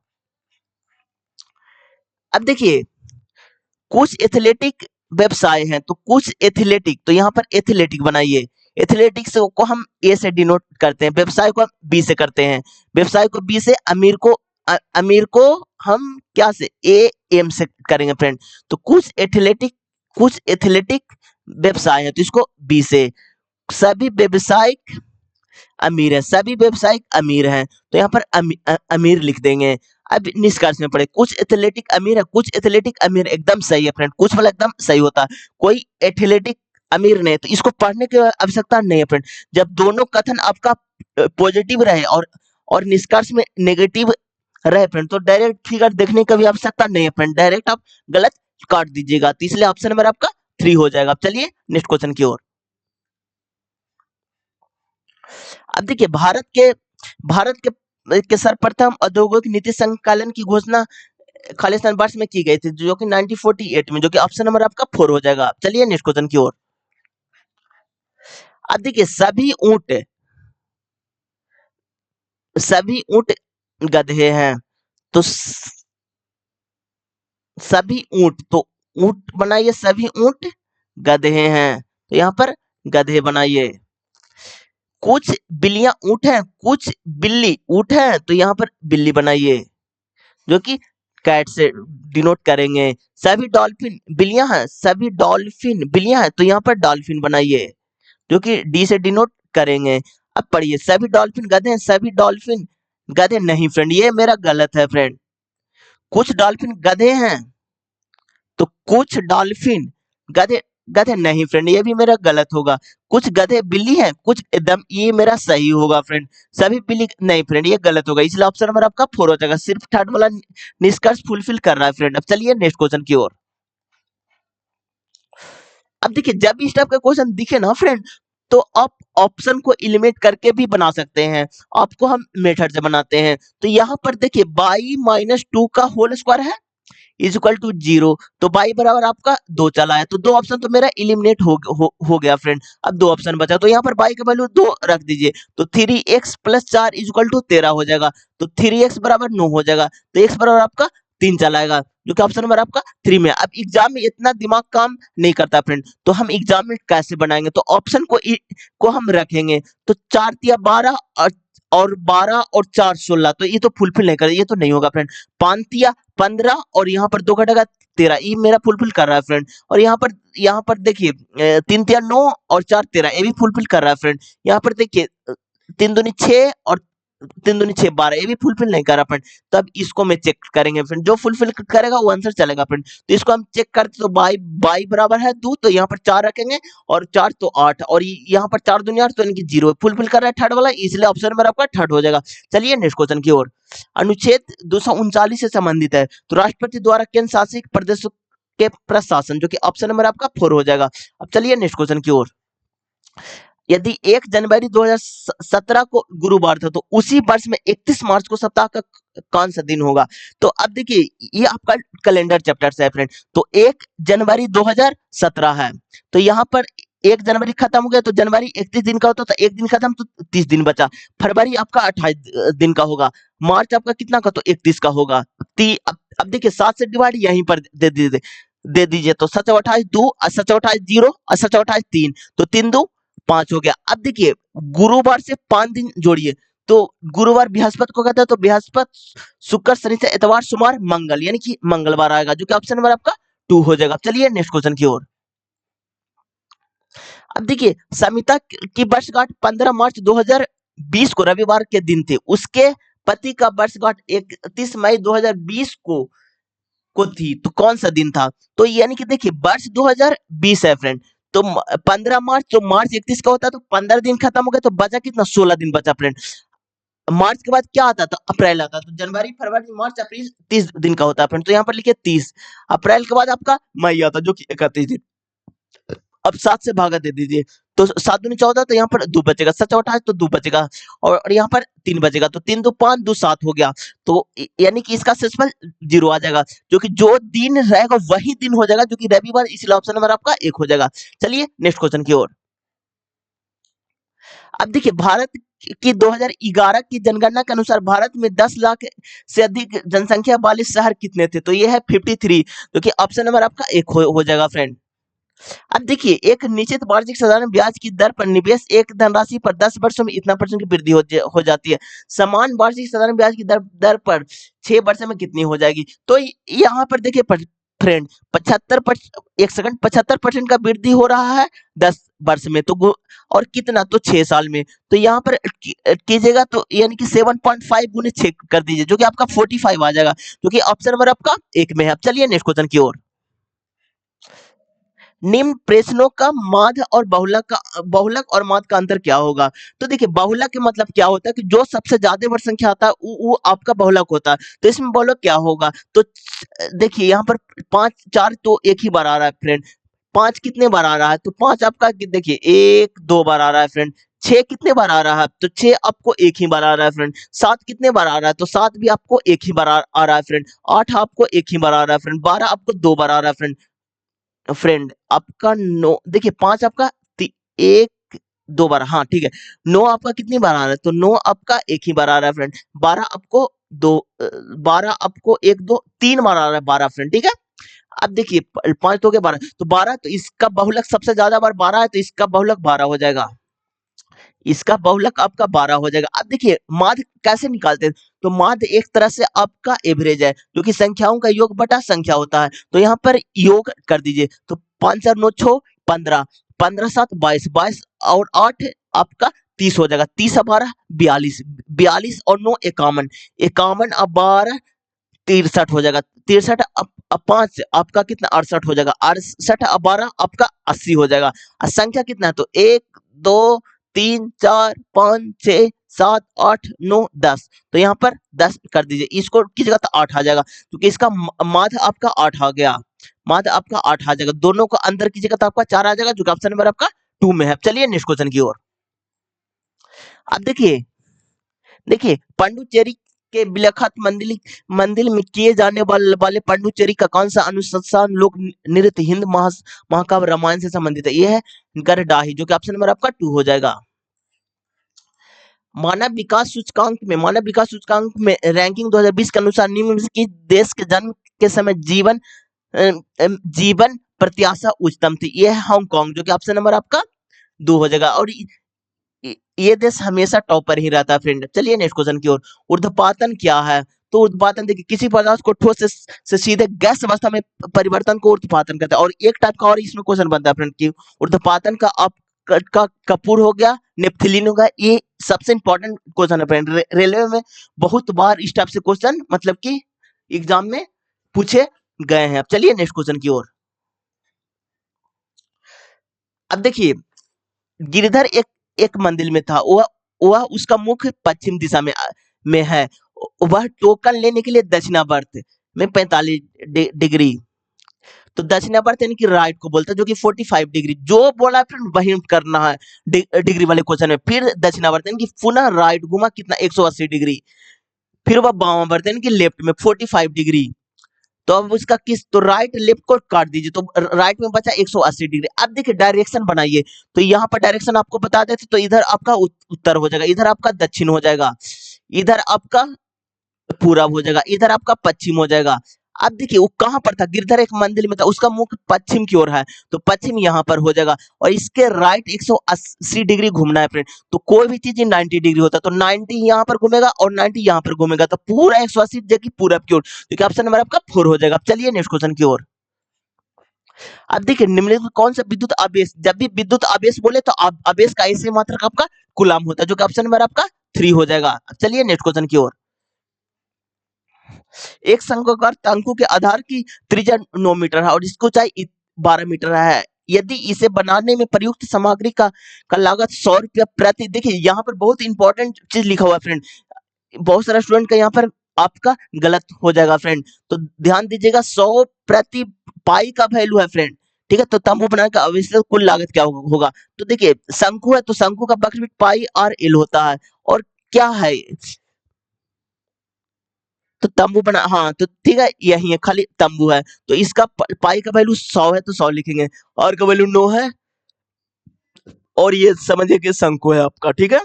अब देखिए कुछ एथलेटिक व्यवसाय हैं, तो कुछ एथलेटिक, तो यहाँ पर एथलेटिक बनाइए। एथलेटिक्स को हम ए से डिनोट करते हैं, व्यवसाय को हम बी से करते हैं, व्यवसाय को बी से, अमीर को हम क्या से, ए एम से करेंगे फ्रेंड। तो कुछ एथलेटिक व्यवसाय है, तो इसको बी से। सभी व्यवसायिक अमीर है, सभी व्यवसायिक अमीर हैं, तो यहाँ पर अमीर लिख देंगे। अब निष्कर्ष में पढ़े, कुछ एथलेटिक अमीर है, कुछ एथलेटिक अमीर, एकदम सही है फ्रेंड, कुछ वाला एकदम सही होता है, कोई एथलेटिक अमीर नहीं, तो इसको पढ़ने की आवश्यकता नहीं है फ्रेंड। जब दोनों कथन आपका पॉजिटिव रहे और निष्कर्ष में नेगेटिव रहे फ्रेंड, तो डायरेक्ट फिगर देखने की भी आवश्यकता नहीं है फ्रेंड, डायरेक्ट आप गलत काट दीजिएगा। तो इसलिए ऑप्शन नंबर आपका 3 हो जाएगा। अब चलिए नेक्स्ट क्वेश्चन की ओर। अब देखिए भारत के सर्वप्रथम औद्योगिक नीति संकलन की घोषणा खालिस्तान वर्ष में की गई थी, जो कि 1948 में, जो कि ऑप्शन नंबर आपका 4 हो जाएगा। चलिए नेक्स्ट क्वेश्चन की ओर। अब देखिए सभी ऊंट गधे हैं, तो सभी ऊंट, तो ऊंट बनाइए, सभी ऊंट गधे हैं, तो यहाँ पर गधे बनाइए। कुछ बिल्लियां ऊंट हैं, कुछ बिल्ली ऊंट हैं, तो यहाँ पर बिल्ली बनाइए, जो कि कैट से डिनोट करेंगे। सभी डॉल्फिन बिल्लियां हैं, सभी डॉल्फिन बिल्लियां हैं, तो यहाँ पर डॉल्फिन बनाइए, जो कि डी से डिनोट करेंगे। अब पढ़िए, सभी डॉल्फिन गधे हैं, सभी डॉल्फिन गधे नहीं फ्रेंड, ये मेरा गलत है फ्रेंड। कुछ डॉल्फिन गधे हैं, तो कुछ डॉल्फिन गधे गधे नहीं फ्रेंड, ये भी मेरा गलत होगा। कुछ गधे बिल्ली हैं, कुछ एकदम ये मेरा सही होगा फ्रेंड। सभी बिल्ली नहीं फ्रेंड, ये गलत होगा, इसलिए ऑप्शन नंबर आपका 4 हो जाएगा। सिर्फ थर्ड वाला निष्कर्ष फुलफिल कर रहा है फ्रेंड। अब चलिए नेक्स्ट क्वेश्चन की ओर। अब देखिए, जब इस टाइप का क्वेश्चन दिखे ना फ्रेंड, तो आप ऑप्शन को एलिमिनेट करके भी बना सकते हैं। आपको हम मेथड से बनाते हैं। तो यहाँ पर देखिए, बाई माइनस 2 का होल स्क्वायर है इज इक्वल टू 0, तो बाई बराबर आपका 2 चला है, तो दो ऑप्शन तो मेरा एलिमिनेट हो गया फ्रेंड। अब दो ऑप्शन बचा, तो यहाँ पर बाई का वैल्यू 2 रख दीजिए, तो 3x plus 4 is equal to 13 हो जाएगा, तो 3x बराबर 9 हो जाएगा, तो x बराबर आपका 3 चला आएगा, जो कि ऑप्शन नंबर आपका 3 में है। अब एग्जाम में इतना दिमाग काम नहीं करता फ्रेंड, तो हम एग्जाम में कैसे बनाएंगे, तो ऑप्शन को हम रखेंगे, तो 4 तिया 12 और 12 और 4 16, तो ये तो फुलफिल नहीं कर, ये तो नहीं होगा फ्रेंड। 5 तिया 15 और यहाँ पर 2 घटेगा 13, ये मेरा फुलफिल कर रहा है फ्रेंड। और यहाँ पर देखिए 3 तिया 9 और 4 13, ये भी फुलफिल कर रहा है फ्रेंड। यहाँ पर देखिए 3 दूनी 6 और 3 दूनी 6 12, ये भी फुलफिल नहीं कर रहा फ्रेंड। तो अब इसको मैं चेक करेंगे फ्रेंड, जो फुलफिल करेगा वो आंसर चलेगा फ्रेंड। तो इसको हम चेक करते, तो बाई बाई बराबर है 2, तो यहाँ पर 4 रखेंगे, और 4 तो 8, और यहाँ पर 4 दूनी 8, तो यानी कि 0 फुलफिल कर रहा है थर्ड वाला, इसलिए ऑप्शन नंबर आपका थर्ड हो जाएगा। चलिए नेक्स्ट क्वेश्चन की ओर। अनुच्छेद 239 से संबंधित है, तो राष्ट्रपति द्वारा केंद्र शासित प्रदेशों के प्रशासन, जो कि ऑप्शन नंबर आपका 4 हो जाएगा। अब चलिए नेक्स्ट क्वेश्चन की ओर। यदि 1 जनवरी 2017 को गुरुवार था, तो उसी वर्ष में 31 मार्च को सप्ताह का कौन सा दिन होगा। तो अब देखिए, ये आपका कैलेंडर चैप्टर है फ्रेंड। तो 1 जनवरी 2017 है, तो यहाँ पर 1 जनवरी खत्म हो गया, तो जनवरी 31 दिन का होता था, एक दिन खत्म, तो 30 दिन बचा। फरवरी आपका 28 दिन का होगा। मार्च आपका कितना का, तो 31 का होगा। अब देखिए, 7 से डिवाइड यहीं पर दे दीजिए, तो 7 28 2 और 7 28 0 और 7 28 3, तो 3 2 5 हो गया। अब देखिए, गुरुवार से 5 दिन जोड़िए, तो गुरुवार बृहस्पति को कहते हैं, तो बृहस्पति शुक्र शनि से इतवार सोमवार मंगल, यानी कि मंगलवार आएगा, जो कि ऑप्शन नंबर आपका 2 हो जाएगा। चलिए नेक्स्ट क्वेश्चन की ओर। अब देखिए, समिता की वर्षगांठ 15 मार्च 2020 को रविवार के दिन थे। उसके पति का वर्षगांठ 31 मई 2020 को थी, तो कौन सा दिन था। तो यानी कि देखिए, वर्ष 2020 है फ्रेंड, तो 15 मार्च, तो मार्च 31 का होता है, तो 15 दिन खत्म हो गए, तो बचा कितना, 16 दिन बचा फ्रेंड। मार्च के बाद क्या आता था, अप्रैल आता, तो जनवरी फरवरी मार्च अप्रैल 30 दिन का होता है फ्रेंड, तो यहाँ पर लिखिए 30। अप्रैल के बाद आपका मई आता, जो कि 31 दिन। अब 7 से भागा दे दीजिए, तो 7 दूनी 14, तो यहाँ पर 2 बचेगा, 7 28, तो 2 बचेगा, और यहाँ पर 3 बचेगा, तो 3 2 5 2 7 हो गया। तो यानी कि इसका शेषफल 0 आ जाएगा, जो कि जो दिन रहेगा वही दिन हो जाएगा, जो कि रविवार, इसलिए ऑप्शन नंबर आपका 1 हो जाएगा। चलिए नेक्स्ट क्वेश्चन की ओर। अब देखिए, भारत की 2011 की जनगणना के अनुसार भारत में 10 लाख से अधिक जनसंख्या वाले शहर कितने थे, तो ये है 53, जो कि ऑप्शन नंबर आपका 1 हो जाएगा फ्रेंड। अब देखिए, एक निश्चित वार्षिक साधारण ब्याज की दर पर निवेश एक धनराशि पर 10 वर्षों में इतना परसेंट की वृद्धि हो जाती है। समान वार्षिक साधारण ब्याज की दर पर 6 वर्षों में कितनी हो जाएगी। तो यहाँ पर देखिए फ्रेंड, 75% का वृद्धि हो रहा है 10 वर्ष में, तो और कितना, तो 6 साल में। तो यहाँ पर कीजिएगा, तो यानी कि 7.5 गुने 6 कर दीजिए, जो कि आपका 45 आ जाएगा, जो कि ऑप्शन नंबर आपका 1 में है। अब चलिए नेक्स्ट क्वेश्चन की ओर। निम्न प्रश्नों का माध्य और बहुलक और माध्य का अंतर क्या होगा। तो देखिए, बहुलक के मतलब क्या होता है कि जो सबसे ज्यादा वर्ग संख्या आता है वो आपका बहुलक होता है। तो इसमें बहुलक क्या होगा, तो देखिए यहाँ पर 5 4 तो एक ही बार आ रहा है फ्रेंड। 5 कितने बार आ रहा है, तो 5 आपका देखिए 1 2 बार आ रहा है फ्रेंड। 6 कितने बार आ रहा है, तो 6 आपको एक ही बार आ रहा है फ्रेंड। 7 कितने बार आ रहा है, तो 7 भी आपको एक ही बार आ रहा है फ्रेंड। 8 आपको एक ही बार आ रहा है फ्रेंड। 12 आपको 2 बार आ रहा है फ्रेंड। आपका 9, देखिए 5 आपका 1 2 बार, हाँ ठीक है। 9 आपका कितनी बार आ रहा है, तो 9 आपका एक ही बार आ रहा है फ्रेंड। 12 आपको 2 12 आपको 1 2 3 बार आ रहा है 12 फ्रेंड, ठीक है। अब देखिए 5 तो हो गया 12, तो 12 तो इसका बहुलक सबसे ज्यादा बार 12 है, तो इसका बहुलक 12 हो जाएगा। इसका बहुलक आपका 12 हो जाएगा। अब देखिए माध्य कैसे निकालते हैं, तो माध्य एक तरह से आपका एवरेज है, जो कि संख्याओं का योग बटा संख्या होता है। तो यहाँ पर योग कर दीजिए, तो 5 4 9 6 15, 15 7 22, 22 और 8 आपका 30 हो जाएगा। 30 और 12 42, 42 और 9 51, 51 और 12 63 हो जाएगा। 63 अब 5 आपका कितना 68 हो जाएगा। 68 अब 12 आपका 80 हो जाएगा। और संख्या कितना है, तो 1 2 3 4 5 6 7 8 9 10, तो यहाँ पर 10 कर दीजिए, इसको कीजिएगा तो 8 आ जाएगा, क्योंकि इसका माध्य आपका 8 आ गया। माध्य आपका 8 आ जाएगा, दोनों को अंदर कीजिएगा तो आपका 4 आ जाएगा, जो कि ऑप्शन नंबर आपका 2 में है। चलिए नेक्स्ट क्वेश्चन की ओर। अब देखिए देखिए पांडुचेरी के बिलखत मंदिर मंदिर में किए जाने वाले पांडुचेरी का कौन सा अनुष्ठान लोक नृत्य हिंद महाकाव्य रामायण से संबंधित है? ये है गरडाही, जो कि ऑप्शन नंबर आपका 2 हो जाएगा। मानव विकास सूचकांक में रैंकिंग 2020 के अनुसार निम्न में से किस देश के जन्म के समय जीवन प्रत्याशा उच्चतम थी? ये है हांगकांग, जो कि ऑप्शन नंबर आपका 2 हो जाएगा। और ये देश हमेशा टॉप पर ही रहता है फ्रेंड। चलिए नेक्स्ट क्वेश्चन की ओर। ऊर्ध्वपातन क्या है? तो ऊर्ध्वपातन देखिए किसी पदार्थ को ठोस से सीधे गैस अवस्था में परिवर्तन को ऊर्ध्वपातन कहते हैं। और एक टाइप का और इसमें क्वेश्चन बनता है फ्रेंड कि ऊर्ध्वपातन का आप का कपूर हो गया, नेप्थलीन हो गया। ये सबसे इंपॉर्टेंट क्वेश्चन है फ्रेंड। रेलवे में बहुत बार इस टाइप से क्वेश्चन मतलब कि एग्जाम में पूछे गए हैं। अब चलिए नेक्स्ट क्वेश्चन की ओर। अब देखिए गिरधर एक एक मंदिर में था, वह उसका मुख पश्चिम दिशा में है। वह टोकन लेने के लिए दक्षिणावर्त में 45 डिग्री, तो दक्षिणावर्त यानी कि राइट को बोलते हैं, जो कि 45 डिग्री जो बोला फिर वही करना है डिग्री वाले क्वेश्चन में। फिर दक्षिणावर्त यानी कि पुनः राइट घुमा कितना 180 डिग्री, फिर वह वामावर्त यानी कि लेफ्ट में 45 डिग्री। तो अब उसका किस, तो राइट लेफ्ट को काट दीजिए, तो राइट में बचा 180 डिग्री। अब देखिए डायरेक्शन बनाइए, तो यहाँ पर डायरेक्शन आपको बता देते, तो इधर आपका उत्तर हो जाएगा, इधर आपका दक्षिण हो जाएगा, इधर आपका पूरब हो जाएगा, इधर आपका पश्चिम हो जाएगा। अब देखिए वो कहां पर था, गिरधर एक मंदिर में था, उसका मुख पश्चिम की ओर है, तो पश्चिम यहाँ पर हो जाएगा। और इसके राइट 180 डिग्री घूमना है फ्रेंड। तो कोई भी चीज 90 डिग्री होता है, तो 90 यहाँ पर घूमेगा और 90 यहाँ पर घूमेगा, तो पूरा 180 जबकि पूरब की ओर, तो ऑप्शन नंबर आपका 4 हो जाएगा। अब चलिए नेक्स्ट क्वेश्चन की ओर। अब देखिए निम्नलिखित में कौन सा विद्युत आवेश, जब भी विद्युत आवेश बोले तो आवेश का ऐसे मात्रक आपका कूलम होता है, जो कि ऑप्शन नंबर आपका 3 हो जाएगा। अब चलिए नेक्स्ट क्वेश्चन की ओर। एक शंक्वाकार तंतु के आधार की त्रिज्या 9 मीटर है और इसकी ऊंचाई 12 मीटर है। यदि इसे बनाने में प्रयुक्त सामग्री का लागत 100 रुपया प्रति, देखिए यहाँ पर बहुत इंपॉर्टेंट चीज लिखा हुआ है फ्रेंड, बहुत सारा स्टूडेंट का यहाँ पर आपका गलत हो जाएगा फ्रेंड, तो ध्यान दीजिएगा 100 प्रति पाई का वैल्यू है फ्रेंड। ठीक है, तो तंबू बनाने का अवश्य कुल लागत क्या होगा, तो देखिए शंकु है तो शंकु का वक्रफिट पाई आर एल होता है। और क्या है, तो तंबू बना, हाँ तो ठीक है यही है, खाली तंबू है, तो इसका पाई का वैल्यू 100 है तो 100 लिखेंगे, और का वैल्यू 9 है, और ये समझिए कि शंकु है आपका। ठीक है,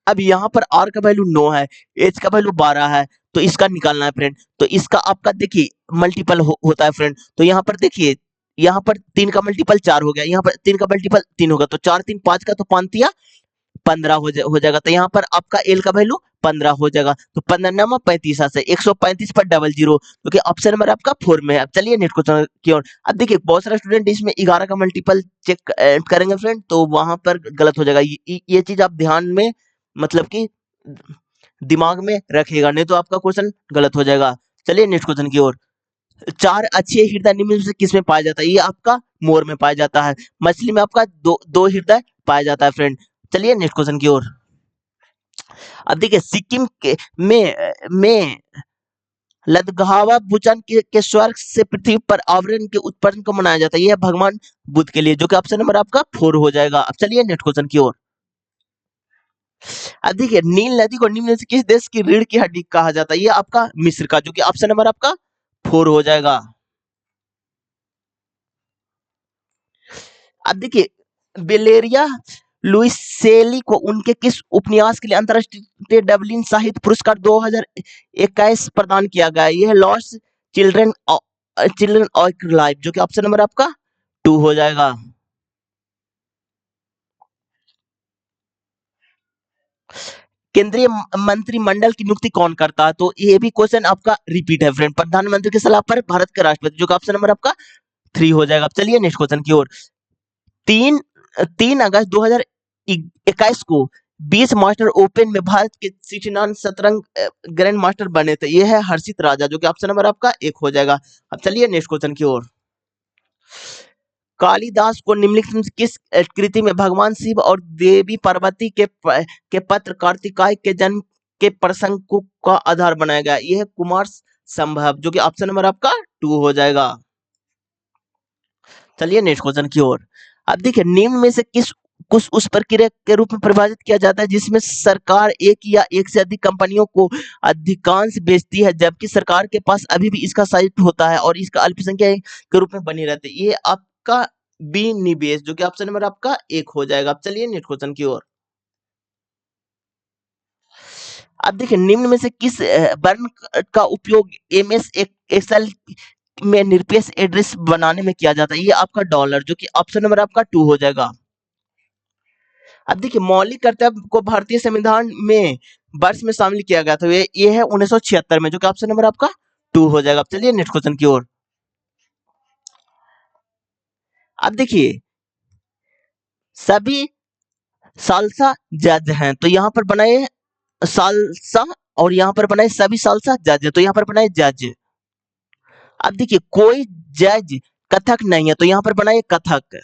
अब यहाँ पर आर का वैल्यू 9 है, एच का वैल्यू 12 है, तो इसका निकालना है फ्रेंड। तो इसका आपका देखिए मल्टीपल होता है फ्रेंड, तो यहाँ पर देखिए यहाँ पर 3 का मल्टीपल 4 हो गया, यहाँ पर 3 का मल्टीपल 3 होगा, तो 4 3 5 का, तो 5 तिया 15 हो जाएगा, तो यहाँ पर आपका एल का वैल्यू 15 हो जाएगा, तो 15 35 से 135 पर डबल जीरो, क्योंकि ऑप्शन नंबर आपका 4 में है। अब चलिए नेक्स्ट क्वेश्चन की ओर। अब देखिए बहुत सारे स्टूडेंट इसमें 11 का मल्टीपल चेक करेंगे फ्रेंड, तो वहां पर गलत हो जाएगा, ये चीज आप ध्यान में मतलब कि दिमाग में रखिएगा, नहीं तो आपका क्वेश्चन गलत हो जाएगा। चलिए नेक्स्ट क्वेश्चन की ओर। 4 अच्छे हृदय निम्न में से किस में पाया जाता है? ये आपका मोर में पाया जाता है। मछली में आपका दो हृदय पाया जाता है फ्रेंड। चलिए नेक्स्ट क्वेश्चन की ओर। अब देखिए सिक्किम के में लदगावा भूचान के स्वर्ग से पृथ्वी पर आवरण के उत्पन्न को मनाया जाता है, यह भगवान बुद्ध के लिए, जो कि ऑप्शन नंबर आपका 4 हो जाएगा। अब चलिए नेक्स्ट क्वेश्चन की ओर। अब देखिए नील नदी को निम्न में से किस देश की रीढ़ की हड्डी कहा जाता है? ये आपका मिस्र का, जो कि ऑप्शन नंबर आपका 4 हो जाएगा। अब देखिए बेलेरिया लुइस सेली को उनके किस उपन्यास के लिए अंतरराष्ट्रीय डबलिन साहित्य पुरस्कार 2021 प्रदान किया गया? यह लॉस्ट चिल्ड्रन चिल्ड्रन और लाइफ, जो कि ऑप्शन नंबर आपका 2 हो जाएगा। केंद्रीय मंत्रिमंडल की नियुक्ति कौन करता है? तो ये भी क्वेश्चन आपका रिपीट है फ्रेंड। प्रधानमंत्री की सलाह पर भारत के राष्ट्रपति, जो कि ऑप्शन नंबर आपका 3 हो जाएगा। चलिए नेक्स्ट क्वेश्चन की ओर। 3 3 अगस्त 2021 को 20 मास्टर ओपन में भारत के 69 शतरंज ग्रैंड मास्टर बने थे। ये है हर्षित राजा, जो कि ऑप्शन नंबर आपका 1 हो जाएगा। अब चलिए नेक्स्ट क्वेश्चन की ओर। कालिदास को निम्नलिखित में से किस कृति में भगवान शिव और देवी पार्वती के पत्र कार्तिकाय के जन्म के प्रसंग का आधार बनाया गया? यह है कुमार संभव, जो कि ऑप्शन नंबर आपका 2 हो जाएगा। चलिए नेक्स्ट क्वेश्चन की ओर। अब देखिए, निम्न में से किस कुछ उस प्रक्रिया के रूप में परिभाषित किया जाता है जिसमें सरकार एक या एक से अधिक कंपनियों को अधिकांश बेचती है, जबकि सरकार के पास अभी भी इसका साइट होता है और इसका अल्पसंख्यक के रूप में बनी रहती है? ये आपका विनिवेश, जो कि ऑप्शन नंबर आपका 1 हो जाएगा। अब चलिए नेक्स्ट क्वेश्चन की ओर। अब देखिए, निम्न में से किस वर्ण का उपयोग एमएस एक्सेल में निरपेक्ष एड्रेस बनाने में किया जाता है? ये आपका डॉलर, जो कि ऑप्शन नंबर आपका 2 हो जाएगा। अब देखिए, मौलिक कर्तव्य को भारतीय संविधान में वर्ष में शामिल किया गया था। ये है 1976 में, जो कि ऑप्शन नंबर आपका 2 हो जाएगा। अब चलिए नेक्स्ट क्वेश्चन की ओर। अब देखिए, सभी सालसा जज हैं, तो यहाँ पर बनाए सालसा, और यहाँ पर बनाए सभी सालसा जज, तो यहाँ पर बनाए जज। अब देखिए, कोई जज कथक नहीं है, तो यहाँ पर बनाए कथक।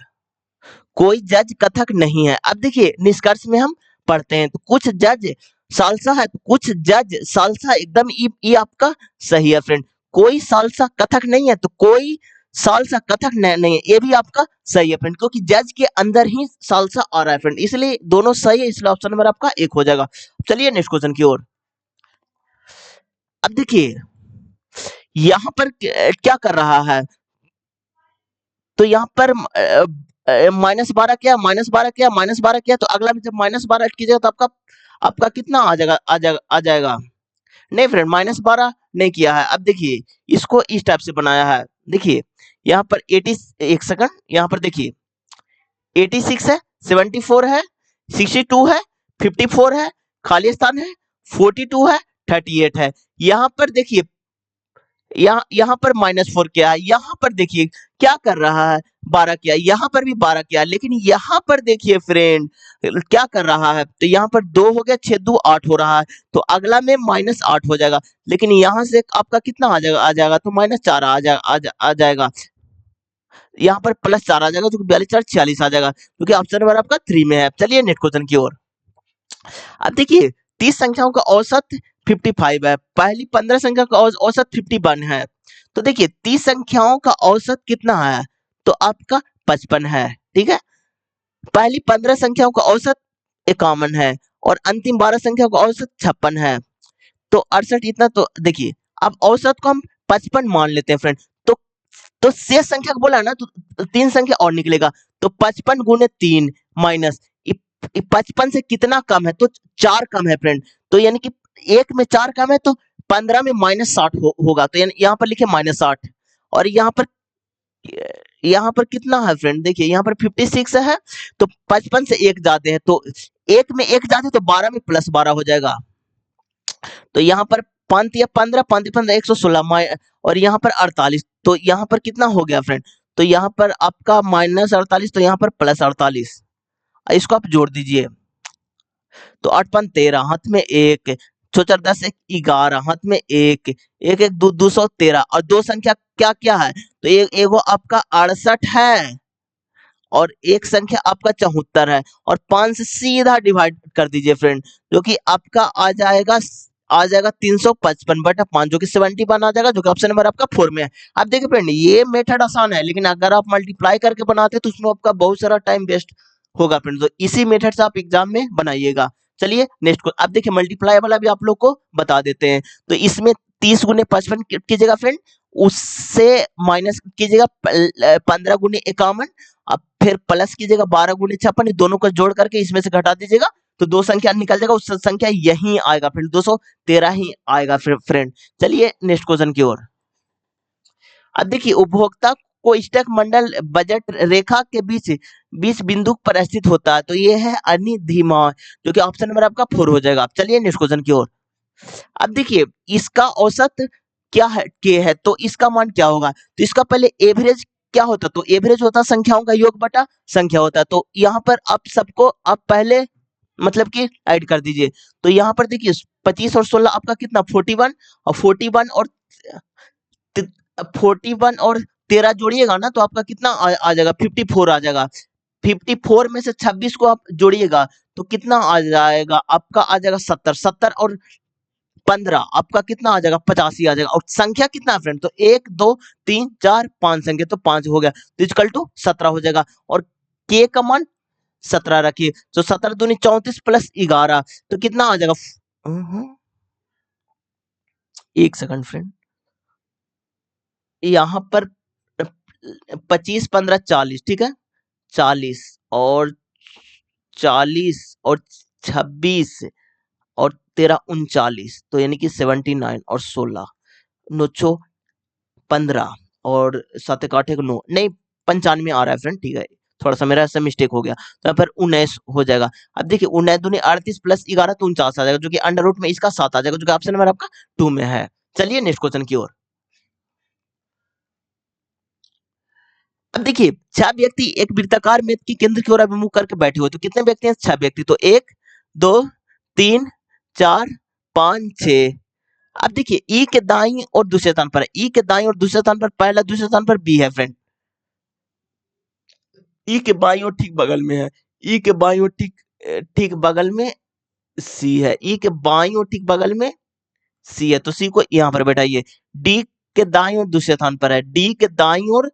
कोई जज कथक नहीं है। अब देखिए, निष्कर्ष में हम पढ़ते हैं, तो कुछ जज सालसा है, तो कुछ जज सालसा, एकदम ये आपका सही है फ्रेंड। कोई सालसा कथक नहीं है, तो कोई सालसा कथक नहीं है, ये भी आपका सही है फ्रेंड, क्योंकि जज के अंदर ही सालसा आ रहा है फ्रेंड, इसलिए दोनों सही है, इसलिए ऑप्शन नंबर आपका 1 हो जाएगा। चलिए नेक्स्ट क्वेश्चन की ओर। अब देखिए, यहाँ पर क्या कर रहा है, तो यहाँ पर -12 क्या, -12 क्या, -12 क्या, तो अगला भी जब -12 कीजिएगा तो आपका आपका कितना आ जाएगा, आ जाएगा। नहीं फ्रेंड, -12 नहीं किया है। अब देखिए, इसको इस टाइप से बनाया है। देखिए, यहाँ पर 80, एक सेकंड, यहाँ पर देखिए 86 है, 74 है, 62 है, 54 है, खाली स्थान है, 42 है, 38 है। यहाँ पर देखिए, यहाँ पर -4 किया है, यहाँ पर देखिए क्या कर रहा है, 12 किया, यहाँ पर भी 12 किया, लेकिन यहाँ पर देखिए फ्रेंड क्या कर रहा है, तो यहाँ पर 2 हो गया, 6 2 8 हो रहा है, तो अगला में -8 हो जाएगा, लेकिन यहाँ से आपका कितना आ जाएगा, तो -4 आ जाएगा। यहाँ पर +4 आ जाएगा, तो 42 4 46 आ जाएगा, क्योंकि ऑप्शन नंबर आपका 3 में है। चलिए नेक्स्ट क्वेश्चन की ओर। अब देखिए, 30 संख्याओं का औसत 55 है, पहली 15 संख्या का औसत 51 है, तो देखिए 30 संख्याओं का औसत कितना है, तो आपका 55 है, ठीक है। पहली 15 संख्याओं का औसत 51 है और अंतिम 12 संख्याओं का औसत 56 है, तो 68, इतना, तो देखिए अब औसत को हम 55 मान लेते हैं फ्रेंड, तो शेष संख्या को बोला है ना, तो 3 संख्या और निकलेगा, तो 55 गुने 3 माइनस 55 से कितना कम है, तो 4 कम है फ्रेंड, तो यानी कि 1 में 4 कम है, तो 15 में -60 होगा, तो यानी यहाँ पर लिखे -60, और यहाँ पर कितना है फ्रेंड, देखिए यहाँ पर 56 है, तो 55 से 1 जाते हैं, तो 1 में 1 जाते हैं, तो 12 में +12 हो जाएगा, तो यहाँ पर 5 या 15, 5 15 116, और यहाँ पर 48, तो यहाँ पर कितना हो गया फ्रेंड, तो यहाँ पर आपका -48, तो यहाँ पर +48, इसको आप जोड़ दीजिए, तो 8 5 13, हाथ में 1, 4 4 10 1 11, हाथ में 1, 1 1 2 213, और दो संख्या क्या क्या है, तो एगो आपका 68 है और एक संख्या आपका 74 है, और 5 से सीधा डिवाइड कर दीजिए फ्रेंड, जो कि आपका आ जाएगा 355/5, जो कि 71 आ जाएगा, जो कि ऑप्शन नंबर आपका 4 में है। अब देखिए फ्रेंड, ये मेथड आसान है, लेकिन अगर आप मल्टीप्लाई करके बनाते हैं तो उसमें आपका बहुत सारा टाइम वेस्ट होगा फ्रेंड, तो इसी मेथड से आप एग्जाम में बनाइएगा। चलिए नेक्स्ट को, अब देखिए मल्टीप्लाई वाला भी आप लोग को बता देते हैं, तो इसमें 30 गुने 55 कीजिएगा फ्रेंड, उससे माइनस कीजिएगा 15 गुने 51, अब फिर प्लस कीजिएगा 12 गुने 56, दोनों को जोड़ करके इसमें से घटा दीजिएगा, तो 2 संख्या निकल जाएगा, उस संख्या यही आएगा फ्रेंड, 213 ही आएगा फ्रेंड। चलिए नेक्स्ट क्वेश्चन की ओर। अब देखिए उपभोक्ता को स्टॉक मंडल बजट रेखा के बीच बीच बिंदु पर स्थित होता है, तो ये है अनिधिमांश, जो कि ऑप्शन नंबर आपका 4 हो जाएगा। चलिए नेक्स्ट क्वेश्चन की ओर। अब देखिए इसका औसत क्या है, के है, तो इसका मान क्या होगा? तो इसका पहले एवरेज क्या होता, तो एवरेज होता संख्याओं का योग बटा संख्या होता है। तो यहाँ पर आप सबको आप पहले मतलब कि ऐड कर दीजिए। तो यहाँ पर देखिए 25 और 16 आपका कितना 41, और 41 और 13 जोड़िएगा ना तो आपका कितना आ जाएगा 54 आ जाएगा। 54 में से 26 को आप जोड़िएगा तो कितना आ जाएगा आपका, आ जाएगा 70। 70 और 15 आपका कितना आ जाएगा 85 आ जाएगा। और संख्या कितना है फ्रेंड, तो 1 2 3 4 5 संख्या, तो 5 हो गया, तो इक्वल टू 17 हो जाएगा। और के का मान 17 रखिए, तो 17 दूनी 34 प्लस 11 तो कितना आ जाएगा। एक सेकंड फ्रेंड, यहाँ पर 25 15 40, ठीक है, 40 और 26 और 13 39, तो यानी कि 79 और 16 नोचो 15 और 7 एक 8 एक 9 नहीं 95 आ रहा है फ्रेंड, ठीक है, थोड़ा सा मेरा ऐसा मिस्टेक हो गया, तो यहाँ पर 19 हो जाएगा। अब देखिए 19 दूनी 38 प्लस 11 तो 49 आ जाएगा, जो कि अंडर रूट में इसका 7 आ जाएगा, जो कि ऑप्शन नंबर आपका 2 में है। चलिए नेक्स्ट क्वेश्चन की ओर। अब देखिए 6 व्यक्ति एक वृत्ताकार मेज के केंद्र की ओर अभिमुख करके बैठे हुए, तो कितने व्यक्ति हैं? 6 व्यक्ति, तो 1 2 3 4 5 6। अब देखिए ई के दाईं और दूसरे स्थान पर, ई के दाईं और दूसरे स्थान पर पहला, दूसरे स्थान पर बी है फ्रेंड। ई के बाईं और ठीक बगल में है, ई के बाईं और ठीक बगल में सी है, ई के बाईं और ठीक बगल में सी है, तो सी को यहाँ पर बैठाइए। डी के दाईं और दूसरे स्थान पर है, डी के दाईं और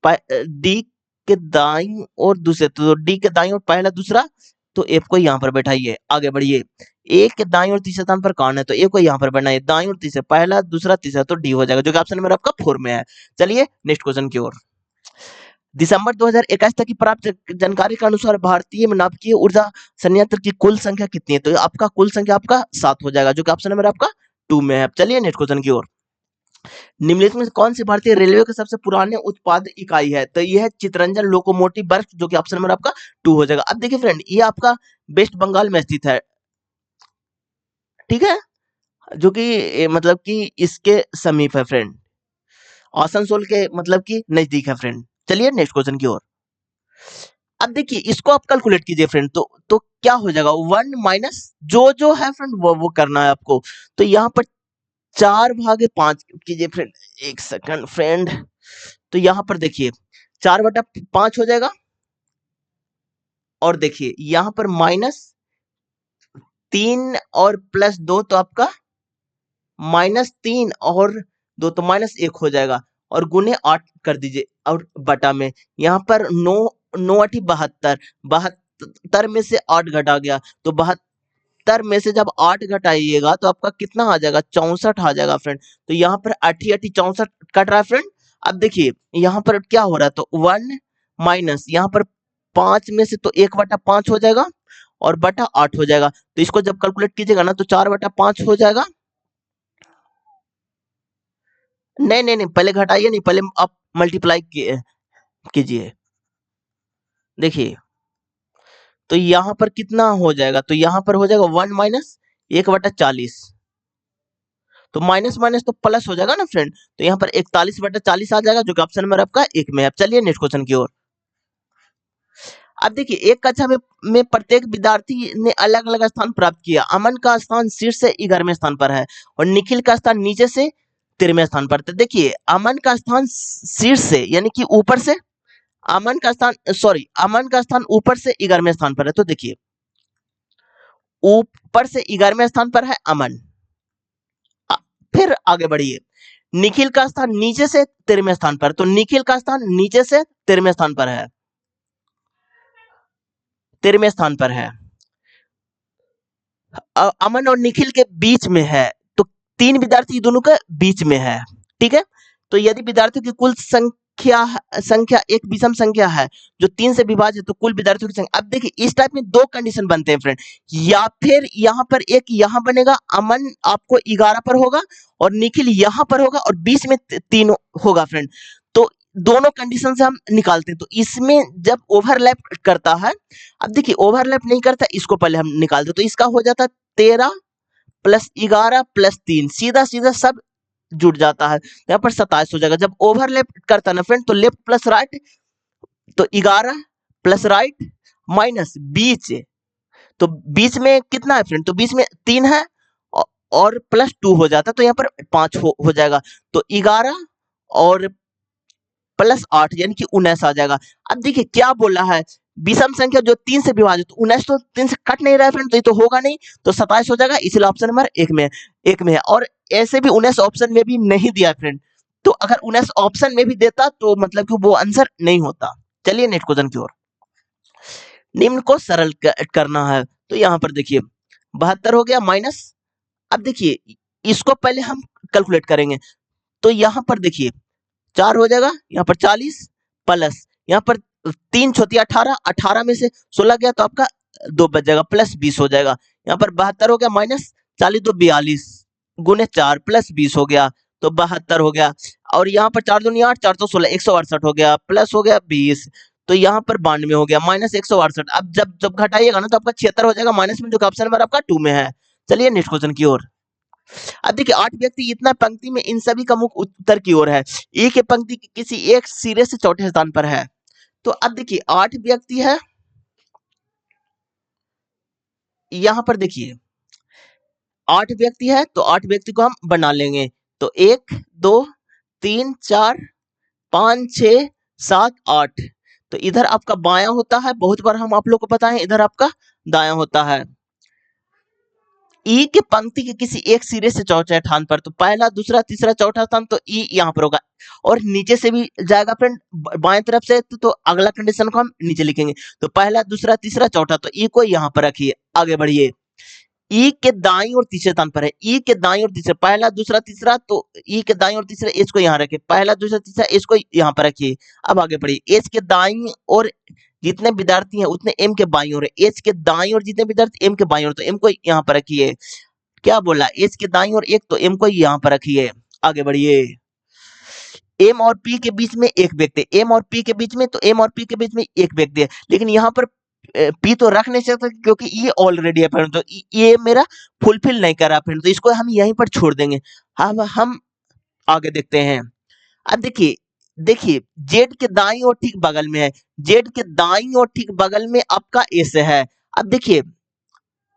डी के दाईं और दूसरे, तो डी के दाईं और पहला दूसरा, तो एफ को यहाँ पर बैठाइए। आगे बढ़िए, ए के दाईं और तीसरे स्थान पर कौन है, तो ए को यहाँ पर बनाइए, दाईं और तीसरे पहला दूसरा तीसरा, तो डी हो जाएगा, जो कि ऑप्शन नंबर आपका 4 में है। चलिए नेक्स्ट क्वेश्चन की ओर। दिसंबर 2021 तक की प्राप्त जानकारी के अनुसार भारतीय नाभिकीय ऊर्जा संयंत्र की कुल संख्या कितनी है, तो आपका कुल संख्या आपका 7 हो जाएगा, जो कि ऑप्शन नंबर आपका 2 में है। चलिए नेक्स्ट क्वेश्चन की ओर। निम्नलिखित में से कौन सी भारतीय रेलवे के सबसे पुराने उत्पाद इकाई है, तो यह है चितरंजन लोकोमोटिव वर्क्स, जो कि ऑप्शन नंबर आपका 2 हो जाएगा। अब देखिए फ्रेंड ये आपका वेस्ट बंगाल में स्थित है, ठीक है, जो कि मतलब कि इसके समीप है फ्रेंड, आसनसोल के मतलब कि नजदीक है फ्रेंड। चलिए नेक्स्ट क्वेश्चन की ओर। अब देखिए इसको आप कैलकुलेट कीजिए फ्रेंड, तो क्या हो जाएगा 1 माइनस जो है फ्रेंड वो करना है आपको। तो यहाँ पर 4/5 कीजिए फ्रेंड, एक सेकंड फ्रेंड, तो यहाँ पर देखिए 4/5 हो जाएगा, और देखिए यहाँ पर -3 और +2 तो आपका -3 और 2 तो -1 हो जाएगा, और गुने 8 कर दीजिए, और बटा में यहाँ पर 9 9 8 72, 72 में से 8 घटा गया, तो 72 में से जब 8 घटाइएगा तो आपका कितना आ जाएगा 64 आ जाएगा फ्रेंड। तो यहाँ पर 8 8 64 कट रहा है फ्रेंड। अब देखिए यहाँ पर क्या हो रहा है, तो 1 माइनस यहाँ पर 5 में से तो 1/5 हो जाएगा, और बटा 8 हो जाएगा, तो इसको जब कैलकुलेट कीजिएगा ना तो 4/5 हो जाएगा। नहीं नहीं नहीं, पहले घटाइए नहीं, पहले आप मल्टीप्लाई कीजिए। देखिए तो यहाँ पर कितना हो जाएगा, तो यहाँ पर हो जाएगा 1 माइनस 1/40, तो माइनस माइनस तो प्लस हो जाएगा ना फ्रेंड, तो यहाँ पर 41/40 आ जाएगा, जो कि ऑप्शन नंबर आपका 1 में है। अब चलिए नेक्स्ट क्वेश्चन की ओर। अब देखिए एक कक्षा में प्रत्येक विद्यार्थी ने अलग अलग स्थान प्राप्त किया। अमन का स्थान शीर्ष से 11वें स्थान पर है, और निखिल का स्थान नीचे से 13वें स्थान पर। तो देखिए अमन का स्थान शीर्ष से यानी कि ऊपर से, अमन का स्थान ऊपर से 11वें स्थान पर है, तो देखिए ऊपर से 11वें स्थान पर है अमन। फिर आगे बढ़िए, निखिल का स्थान नीचे से 13वें स्थान पर, तो निखिल का स्थान नीचे से 13वें स्थान पर है, 13वें स्थान पर है। अमन और निखिल के बीच में है, तो 3 विद्यार्थी दोनों के बीच में है, ठीक है। तो यदि विद्यार्थियों की कुल संख्या एक विषम संख्या है जो 3 से विभाज्य है तो कुल विद्यार्थियों की संख्या। अब देखिए इस टाइप में दो कंडीशन बनते हैं फ्रेंड, या फिर यहाँ पर एक यहाँ बनेगा, अमन आपको 11 पर होगा और निखिल यहाँ पर होगा और बीच में 3 होगा फ्रेंड। तो दोनों कंडीशन से हम निकालते हैं। तो इसमें जब ओवरलैप करता है, अब देखिए ओवरलैप नहीं करता, इसको पहले हम निकालते, तो इसका हो जाता है 13 प्लस 11 प्लस 3, सीधा सीधा सब जुड़ जाता है, यहाँ पर 27 हो जाएगा। जब ओवरलैप करता है ना फ्रेंड, तो लेफ्ट प्लस राइट, तो 11 प्लस राइट माइनस बीच, तो बीच में कितना है फ्रेंड, तो बीच में 3 है और प्लस 2 हो जाता है, तो यहाँ पर 5 हो जाएगा। तो 11 और प्लस 8 यानी कि 19 आ जाएगा। अब देखिए क्या बोल रहा है, विषम संख्या जो 3 से विभाजित, तो 19 तो 3 से कट नहीं रहा है फ्रेंड, तो ये तो होगा नहीं, तो 27 हो जाएगा, इसलिए ऑप्शन नंबर एक में है। और ऐसे भी 19 ऑप्शन में भी नहीं दिया फ्रेंड, तो अगर 19 ऑप्शन में भी देता तो मतलब कि वो आंसर नहीं होता। चलिए नेक्स्ट क्वेश्चन की ओर। निम्न को सरल करना है, तो यहाँ पर देखिए 72 हो गया माइनस, अब देखिए इसको पहले हम कैलकुलेट करेंगे, तो यहाँ पर देखिए 4 हो जाएगा, यहाँ पर 40 प्लस यहाँ पर 3 छोटी 18, 18 में से 16 गया तो आपका 2 बच जाएगा, प्लस 20 हो जाएगा। यहाँ पर 72 हो गया माइनस 40 तो 42 गुने 4 प्लस 20 हो गया, तो 72 हो गया। और यहाँ पर 4 दूनी 8, 4 तो 16, 168 हो गया, प्लस हो गया 20, तो यहाँ पर 92 हो गया माइनस 168। अब जब जब घटाइएगा ना तो आपका 76 हो जाएगा माइनस में, जो ऑप्शन नंबर आपका 2 में है। चलिए नेक्स्ट क्वेश्चन की ओर। अब देखिए 8 व्यक्ति इतना पंक्ति में इन सभी का मुख उत्तर की ओर है, एक ही पंक्ति के किसी एक सिरे से चौथे स्थान पर है। तो अब देखिए 8 व्यक्ति है, यहां पर देखिए 8 व्यक्ति है, तो 8 व्यक्ति को हम बना लेंगे, तो 1 2 3 4 5 6 7 8, तो इधर आपका बायां होता है, बहुत बार हम आप लोग को पता है, इधर आपका दायां होता है। ई के पंक्ति के किसी एक सिरे से चौथे स्थान पर, तो पहला दूसरा तीसरा चौथा स्थान, तो ई यहाँ पर होगा, और नीचे से भी जाएगा फ्रेंड बाएं तरफ से, तो अगला कंडीशन को हम नीचे लिखेंगे, तो पहला दूसरा तीसरा चौथा, तो ई को यहाँ पर रखिए, आगे बढ़िए। ई के दाईं और तीसरे स्थान पर है, ई के दाईं और तीसरे, पहला दूसरा तीसरा, तो ई के दाईं और तीसरे एच को यहाँ रखे, पहला दूसरा तीसरा एच को यहाँ पर रखिए। अब आगे बढ़िए, एच के दाईं और जितने विद्यार्थी हैं उतने एम के बाईं ओर है, एच के दाईं ओर जितने विद्यार्थी एम के बाईं ओर, तो एम को यहाँ पर रखिए। क्या बोला, एच के दाईं ओर एक, तो एम को यहाँ पर रखिए, आगे बढ़िए। एम और पी के बीच में एक व्यक्ति, एम और पी के बीच में, तो एम और पी के बीच में एक व्यक्ति है, लेकिन यहाँ पर पी तो रख नहीं सकते क्योंकि ये ऑलरेडी है फ्रेंड, तो ये मेरा फुलफिल नहीं कर रहा फ्रेंड, तो इसको हम यहीं पर छोड़ देंगे। हम आगे देखते हैं। अब देखिए देखिए जेड के दाईं ओर ठीक बगल में है, जेड के दाईं ओर ठीक बगल में आपका एस है। अब देखिए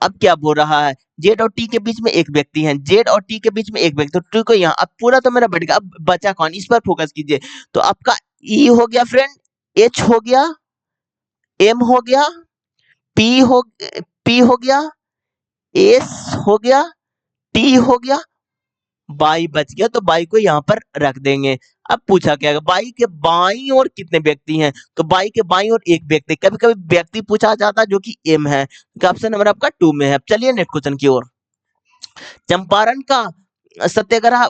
अब क्या बोल रहा है, जेड और टी के बीच में एक व्यक्ति है, जेड और टी के बीच में एक व्यक्ति, तो टी को यहाँ, अब पूरा तो मेरा बैठ गया, अब बचा कौन, इस पर फोकस कीजिए। तो आपका ई हो गया फ्रेंड, एच हो गया, एम हो गया, पी हो पी हो गया, एस हो गया, टी हो गया, बाई बच गया, तो बाई को यहाँ पर रख देंगे। अब पूछा क्या, बाई के बाई और कितने व्यक्ति हैं, तो बाई के बाई और एक व्यक्ति, कभी कभी व्यक्ति पूछा जाता है जो कि एम है, तो ऑप्शन नंबर आपका 2 में है। चलिए नेक्स्ट क्वेश्चन की ओर। चंपारण का सत्याग्रह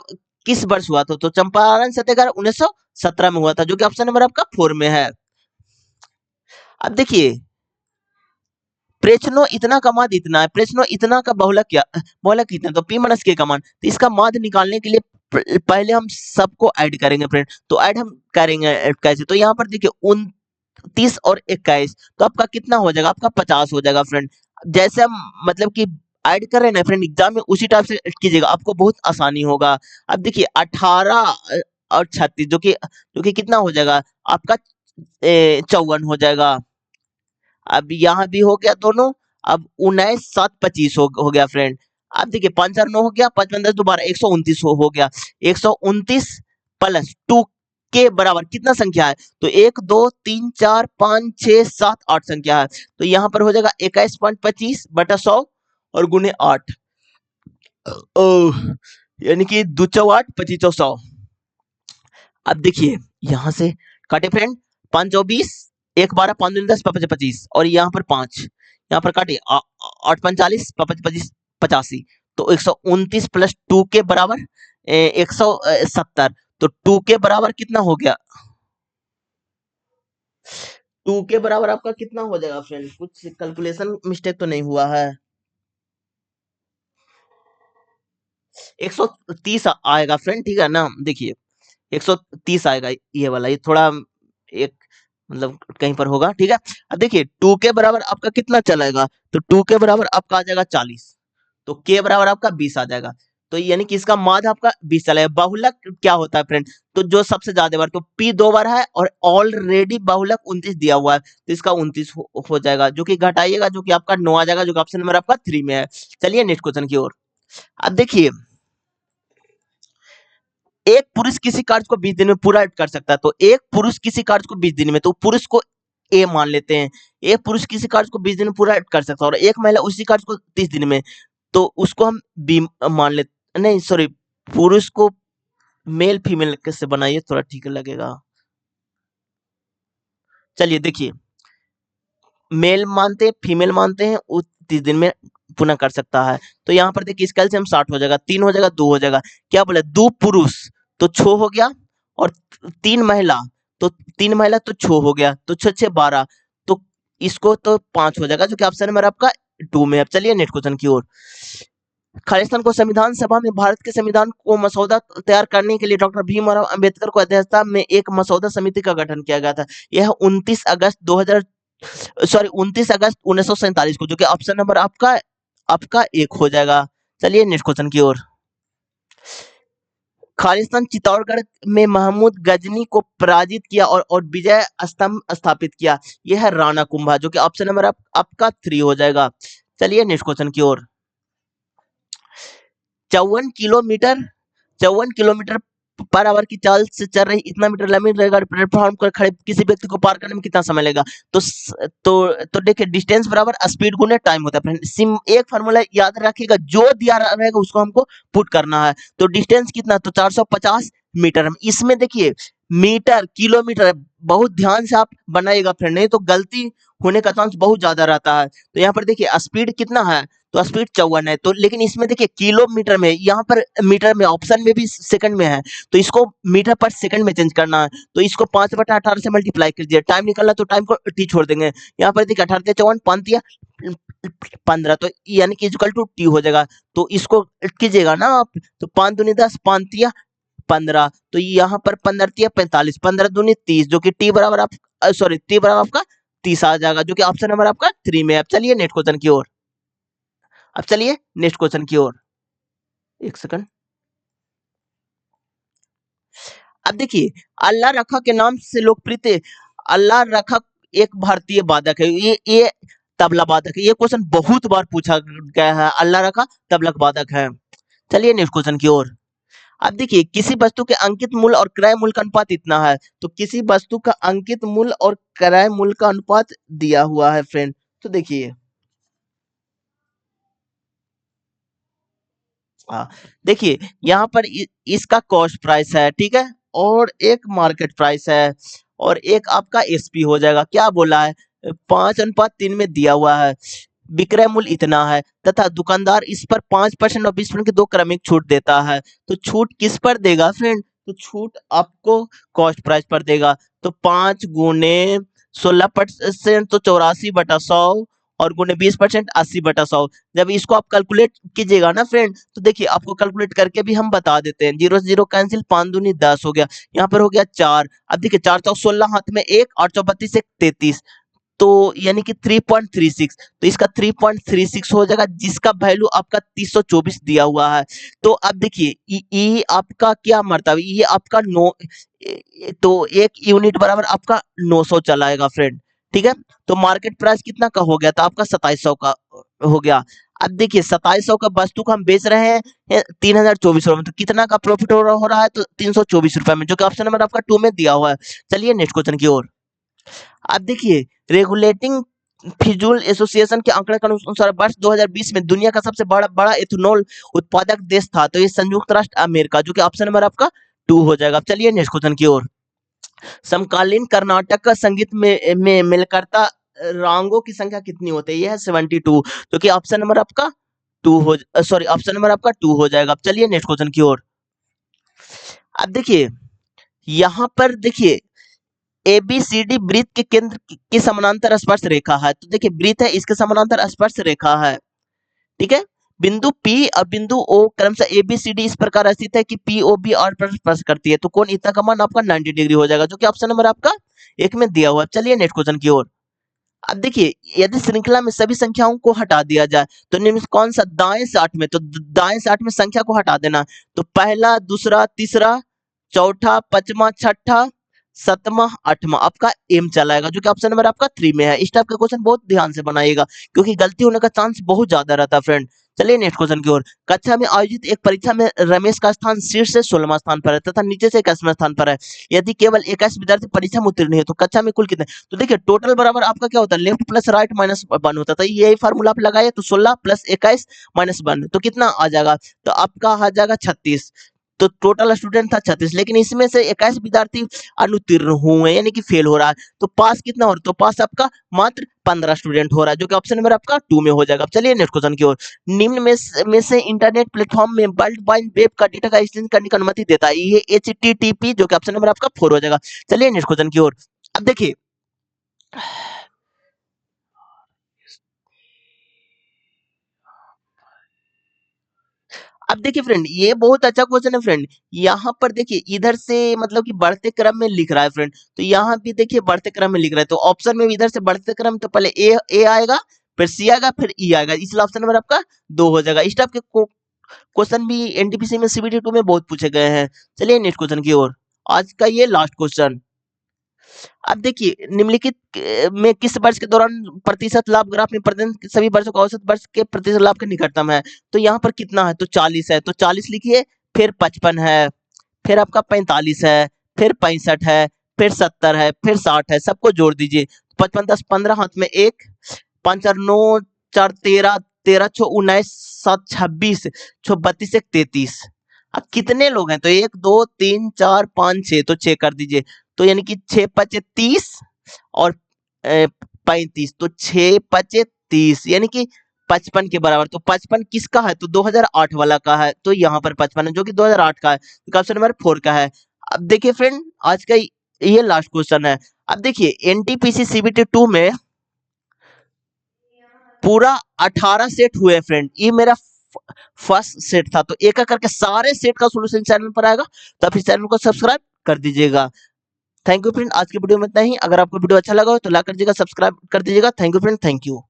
किस वर्ष हुआ था, तो चंपारण सत्याग्रह 1917 में हुआ था, जो कि ऑप्शन नंबर आपका 4 में है। अब देखिए प्रश्नो इतना का माध्य इतना है, प्रश्नो इतना का बहुलक क्या, बहुलक कितना, तो p माइनस k का मान, तो इसका माध्य निकालने के लिए पहले हम सबको ऐड करेंगे फ्रेंड, तो ऐड हम करेंगे कैसे, तो यहाँ पर देखिए 29 और 21, तो आपका कितना हो जाएगा, आपका 50 हो जाएगा फ्रेंड। जैसे हम मतलब कि ऐड कर रहे हैं ना फ्रेंड एग्जाम में, उसी टाइप से कीजिएगा, आपको बहुत आसानी होगा। अब देखिए 18 और 36 जो कि कितना हो जाएगा आपका 54 हो जाएगा। अब यहाँ भी हो गया दोनों, अब 19 7 25 हो गया फ्रेंड। अब देखिए 5 4 9 हो गया, 5 5 10 दोबारा 129 हो गया, 129 प्लस 2 के बराबर कितना संख्या है, तो 1 2 3 4 5 6 7 8 संख्या है, तो यहाँ पर हो जाएगा 21.25 बटा 100 और गुने 8, यानी कि 2 चौ 8 25 चौ 100। अब देखिए यहाँ से काटे फ्रेंड, 5 24 1 12 5 2 10 5 25, और यहाँ पर 5, यहाँ पर काटे 8 5 40 5 25 85, तो 129 प्लस 2 के बराबर 170, तो 2 के बराबर कितना हो गया, टू के बराबर आपका कितना हो जाएगा फ्रेंड? कुछ कैलकुलेशन मिस्टेक तो नहीं हुआ है? 130 आएगा फ्रेंड, ठीक है ना? देखिए 130 आएगा ये वाला, ये थोड़ा एक मतलब कहीं पर होगा, ठीक है। अब देखिए टू के बराबर आपका कितना चलेगा, तो टू के बराबर आपका आ जाएगा 40, तो के बराबर आपका 20 आ जाएगा। तो यानी कि इसका माध्य आपका 20 चलेगा। बहुलक क्या होता है फ्रेंड? तो जो सबसे ज्यादा बार, तो पी 2 बार है और ऑलरेडी बहुलक 29 दिया हुआ है, तो इसका 29 हो जाएगा, जो कि घटाइएगा जो कि आपका 9 आ जाएगा, जो कि ऑप्शन नंबर आपका 3 में है। चलिए नेक्स्ट क्वेश्चन की ओर। अब देखिए एक पुरुष किसी कार्य को 20 दिन में पूरा कर सकता है, तो एक पुरुष किसी कार्य को 20 दिन में, तो पुरुष को ए मान लेते हैं। एक पुरुष किसी कार्य को 20 दिन में पूरा कर सकता है और एक महिला उसी कार्य को 30 दिन में, तो उसको हम बी मान लेते, नहीं सॉरी, पुरुष को मेल फीमेल कैसे बनाइए थोड़ा ठीक लगेगा। चलिए देखिए, मेल मानते हैं फीमेल मानते हैं, वो 30 दिन में पुनः कर सकता है। तो यहाँ पर देखिए इसका एलसीएम 60 हो जाएगा, 3 हो जाएगा, 2 हो जाएगा। क्या बोले, 2 पुरुष तो 6 हो गया, और 3 महिला तो 3 महिला तो 6 हो गया, तो 6 6 12, तो इसको तो 5 हो जाएगा, जो कि ऑप्शन नंबर आपका 2 में। अब चलिए नेक्स्ट क्वेश्चन की ओर। खालिस्तान को संविधान सभा में भारत के संविधान को मसौदा तैयार करने के लिए डॉक्टर भीमराव अंबेडकर को अध्यक्षता में एक मसौदा समिति का गठन किया गया था। यह 29 अगस्त 1947 को, जो कि ऑप्शन नंबर आपका आपका 1 हो जाएगा। चलिए नेक्स्ट क्वेश्चन की ओर। खालिस्तान चित्तौड़गढ़ में महमूद गजनी को पराजित किया और विजय स्तंभ स्थापित किया। यह है राणा कुंभा, जो कि ऑप्शन नंबर आपका 3 हो जाएगा। चलिए नेक्स्ट क्वेश्चन की ओर। 54 किलोमीटर 54 किलोमीटर पर आवर की चाल से चल रही इतना मीटर लंबी रेलगाड़ी प्लेटफॉर्म पर खड़े किसी व्यक्ति को पार करने में कितना समय लगेगा? तो देखिए डिस्टेंस बराबर स्पीड गुने टाइम होता है फ्रेंड। सिम एक फार्मूला याद रखिएगा, जो दिया रहेगा उसको हमको पुट करना है। तो डिस्टेंस कितना, तो 450 मीटर। इसमें देखिए मीटर किलोमीटर बहुत ध्यान से आप बनाइएगा फ्रेंड, नहीं तो गलती होने का चांस बहुत ज्यादा रहता है। तो यहाँ पर देखिए स्पीड कितना है, तो स्पीड 54 है, तो लेकिन इसमें देखिए किलोमीटर में, यहाँ पर मीटर में, ऑप्शन में भी सेकंड में है, तो इसको मीटर पर सेकंड में चेंज करना है। तो इसको 5/18 से मल्टीप्लाई कर दिया, टाइम निकलना तो टाइम को टी छोड़ देंगे। यहाँ पर देखिए 18 54 5 15, तो यानी कि इक्वल टू टी हो जाएगा। तो इसको कीजिएगा ना आप, तो 5 दूनी 10, 5 15, तो यहाँ पर 15 45, 15 दूनी 30, जो कि टी बराबर आप सॉरी टी बराबर आपका 30 आ जाएगा, जो कि ऑप्शन नंबर आपका 3 में है। अब चलिए नेक्स्ट क्वेश्चन की ओर। अब चलिए नेक्स्ट क्वेश्चन की ओर, एक सेकंड। अब देखिए अल्लाह रखा के नाम से लोकप्रिय अल्लाह रखा एक भारतीय वादक है, ये तबला वादक है। ये क्वेश्चन बहुत बार पूछा गया है, अल्लाह रखा तबला वादक है। चलिए नेक्स्ट क्वेश्चन की ओर। अब देखिए किसी वस्तु के अंकित मूल्य और क्रय मूल्य का अनुपात इतना है, तो किसी वस्तु का अंकित मूल्य और क्रय मूल्य का अनुपात दिया हुआ है फ्रेंड। तो देखिए हाँ, देखिए यहाँ पर इसका कॉस्ट प्राइस है, ठीक है, और एक मार्केट प्राइस है, और एक आपका एसपी हो जाएगा। क्या बोला है, 5:3 में दिया हुआ है। विक्रय मूल्य इतना है तथा दुकानदार इस पर 5% और 20% की दो क्रमिक छूट देता है। तो छूट किस पर देगा फ्रेंड, तो छूट आपको कॉस्ट प्राइस पर देगा। तो 5 गुने 16% तो 84/100, और गुने 20% 80/100। जब इसको आप कैलकुलेट कीजिएगा ना फ्रेंड, तो देखिए आपको कैलकुलेट करके भी हम बता देते हैं। 0 से 0 कैंसिल, 5 दूनी 10 हो गया, यहाँ पर हो गया 4। अब देखिए 4 चौक 16, हाथ में 1, 8 चौक 32, 1 33, तो यानी कि 3.36, तो इसका 3.36 हो जाएगा, जिसका वैल्यू आपका 324 दिया हुआ है। तो अब देखिए ये आपका क्या मरतबा, ये आपका नो, तो एक यूनिट बराबर आपका 900 चलाएगा फ्रेंड, ठीक है। तो मार्केट प्राइस कितना का हो गया, तो आपका 2700 का हो गया। अब देखिए 2700 का वस्तु को हम बेच रहे हैं 3024 रुपए में, तो कितना का प्रॉफिट हो रहा है, तो 324 रुपए में, जो कि ऑप्शन नंबर आपका 2 में दिया हुआ है। चलिए नेक्स्ट क्वेश्चन की ओर। अब देखिए रेगुलेटिंग फ्यूल एसोसिएशन के आंकड़े के अनुसार वर्ष 2020 में दुनिया का सबसे बड़ा एथेनॉल उत्पादक देश था, तो ये संयुक्त राष्ट्र अमेरिका, जो कि ऑप्शन नंबर आपका 2 हो जाएगा। चलिए नेक्स्ट क्वेश्चन की ओर। समकालीन कर्नाटक का संगीत में मिलकर्ता रागों की संख्या कितनी होती है, यह है 72, जो कि ऑप्शन नंबर आपका 2 हो सॉरी ऑप्शन नंबर आपका 2 हो जाएगा। अब चलिए नेक्स्ट क्वेश्चन की ओर। अब देखिए यहाँ पर देखिए ABCD वृत्त के केंद्र के समानांतर स्पर्श रेखा है। तो देखिए वृत्त है, इसके समानांतर स्पर्श रेखा है, ठीक है। बिंदु P और बिंदु O क्रमशः ABCD इस प्रकार स्थित है कि POB और पर स्पर्श करती है। तो कोण इतना का मान आपका 90 डिग्री हो जाएगा, जो कि ऑप्शन नंबर आपका 1 में दिया हुआ है। चलिए नेक्स्ट क्वेश्चन की ओर। अब देखिए यदि श्रृंखला में सभी संख्याओं को हटा दिया जाए तो निम्न में कौन सा दाएं से 8 में, तो दाएं से 8 में संख्या को हटा देना। तो पहला, दूसरा, तीसरा, चौथा, पांचवा, छठा, सातवां, आठवां आपका एम चला आएगा, जो कि ऑप्शन नंबर आपका 3 में है। इस टाइप का क्वेश्चन बहुत ध्यान से बनाइएगा, क्योंकि गलती होने का चांस बहुत ज्यादा रहता है फ्रेंड। चलिए नेक्स्ट क्वेश्चन की ओर। कक्षा में आयोजित एक परीक्षा में रमेश का स्थान शीर्ष से 16वां स्थान पर है तथा नीचे से 21वां स्थान पर है। यदि केवल 21 विद्यार्थी परीक्षा में उत्तीर्ण है तो कक्षा में कुल कितने। तो देखिए टोटल बराबर आपका क्या होता है, लेफ्ट प्लस राइट माइनस 1 होता था। यही फार्मूला आप लगाए तो 16 प्लस 21 माइनस 1 तो कितना आ जाएगा, तो आपका आ जाएगा 36। तो टोटल स्टूडेंट था 36, लेकिन इसमें से 21 विद्यार्थी अनुत्तीर्ण हुए यानी कि फेल हो रहा है। तो पास कितना हो रहा है, तो पास आपका मात्र 15 स्टूडेंट हो रहा है, जो कि ऑप्शन नंबर आपका 2 में हो जाएगा। चलिए नेक्स्ट क्वेश्चन की ओर। निम्न में से इंटरनेट प्लेटफॉर्म में वर्ल्ड वाइड वेब का डेटा का एक्सचेंज करने की अनुमति देता है। ये HTTP, जो कि ऑप्शन नंबर आपका 4 हो जाएगा। चलिए नेक्स्ट क्वेश्चन की ओर। अब देखिए अब देखिए फ्रेंड, ये बहुत अच्छा क्वेश्चन है फ्रेंड। यहाँ पर देखिए इधर से मतलब कि बढ़ते क्रम में लिख रहा है फ्रेंड, तो यहाँ भी देखिए बढ़ते क्रम में लिख रहा है। तो ऑप्शन में भी इधर से बढ़ते क्रम, तो पहले ए आएगा, फिर सी आएगा, फिर ई आएगा, इसलिए ऑप्शन नंबर आपका 2 हो जाएगा। इस टाइप के क्वेश्चन भी एनटीपीसी में CBT 2 में बहुत पूछे गए हैं। चलिए नेक्स्ट क्वेश्चन की ओर। आज का ये लास्ट क्वेश्चन। अब देखिए निम्नलिखित में किस वर्ष के दौरान प्रतिशत लाभ ग्राफ में प्रतिदिन सभी वर्षों का औसत वर्ष के प्रतिशत लाभ के निकटतम है। तो यहाँ पर कितना है, तो 40 है, तो 40 लिखिए, फिर 55 है, फिर आपका 45 है, फिर 65 है, फिर 70 है, फिर 60 है, सबको जोड़ दीजिए। 55 10 15 हाथ में 1, 5 और 9 4 13, 13 6 19 7 26, 6 32 1 33। अब कितने लोग हैं, तो 1 2 3 4 5 6, तो 6 कर दीजिए। तो यानी कि 6 पचे 30 और 35, तो 6 पचे 30 यानी कि 55 के बराबर। तो 55 किसका है, तो 2008 वाला का है, तो यहाँ पर 55 है जो कि 2008 का है, तो ऑप्शन नंबर 4 का है। अब देखिए फ्रेंड आज का ये लास्ट क्वेश्चन है। अब देखिए एनटीपीसी CBT 2 में पूरा 18 सेट हुए फ्रेंड, ये मेरा फर्स्ट सेट था। तो एक एक करके सारे सेट का सोल्यूशन चैनल पर आएगा, तो आप इस चैनल को सब्सक्राइब कर दीजिएगा। थैंक यू फ्रेंड, आज की वीडियो में इतना ही। अगर आपको वीडियो अच्छा लगा हो तो लाइक कर दीजिएगा, सब्सक्राइब कर दीजिएगा। Thank you friend, thank you.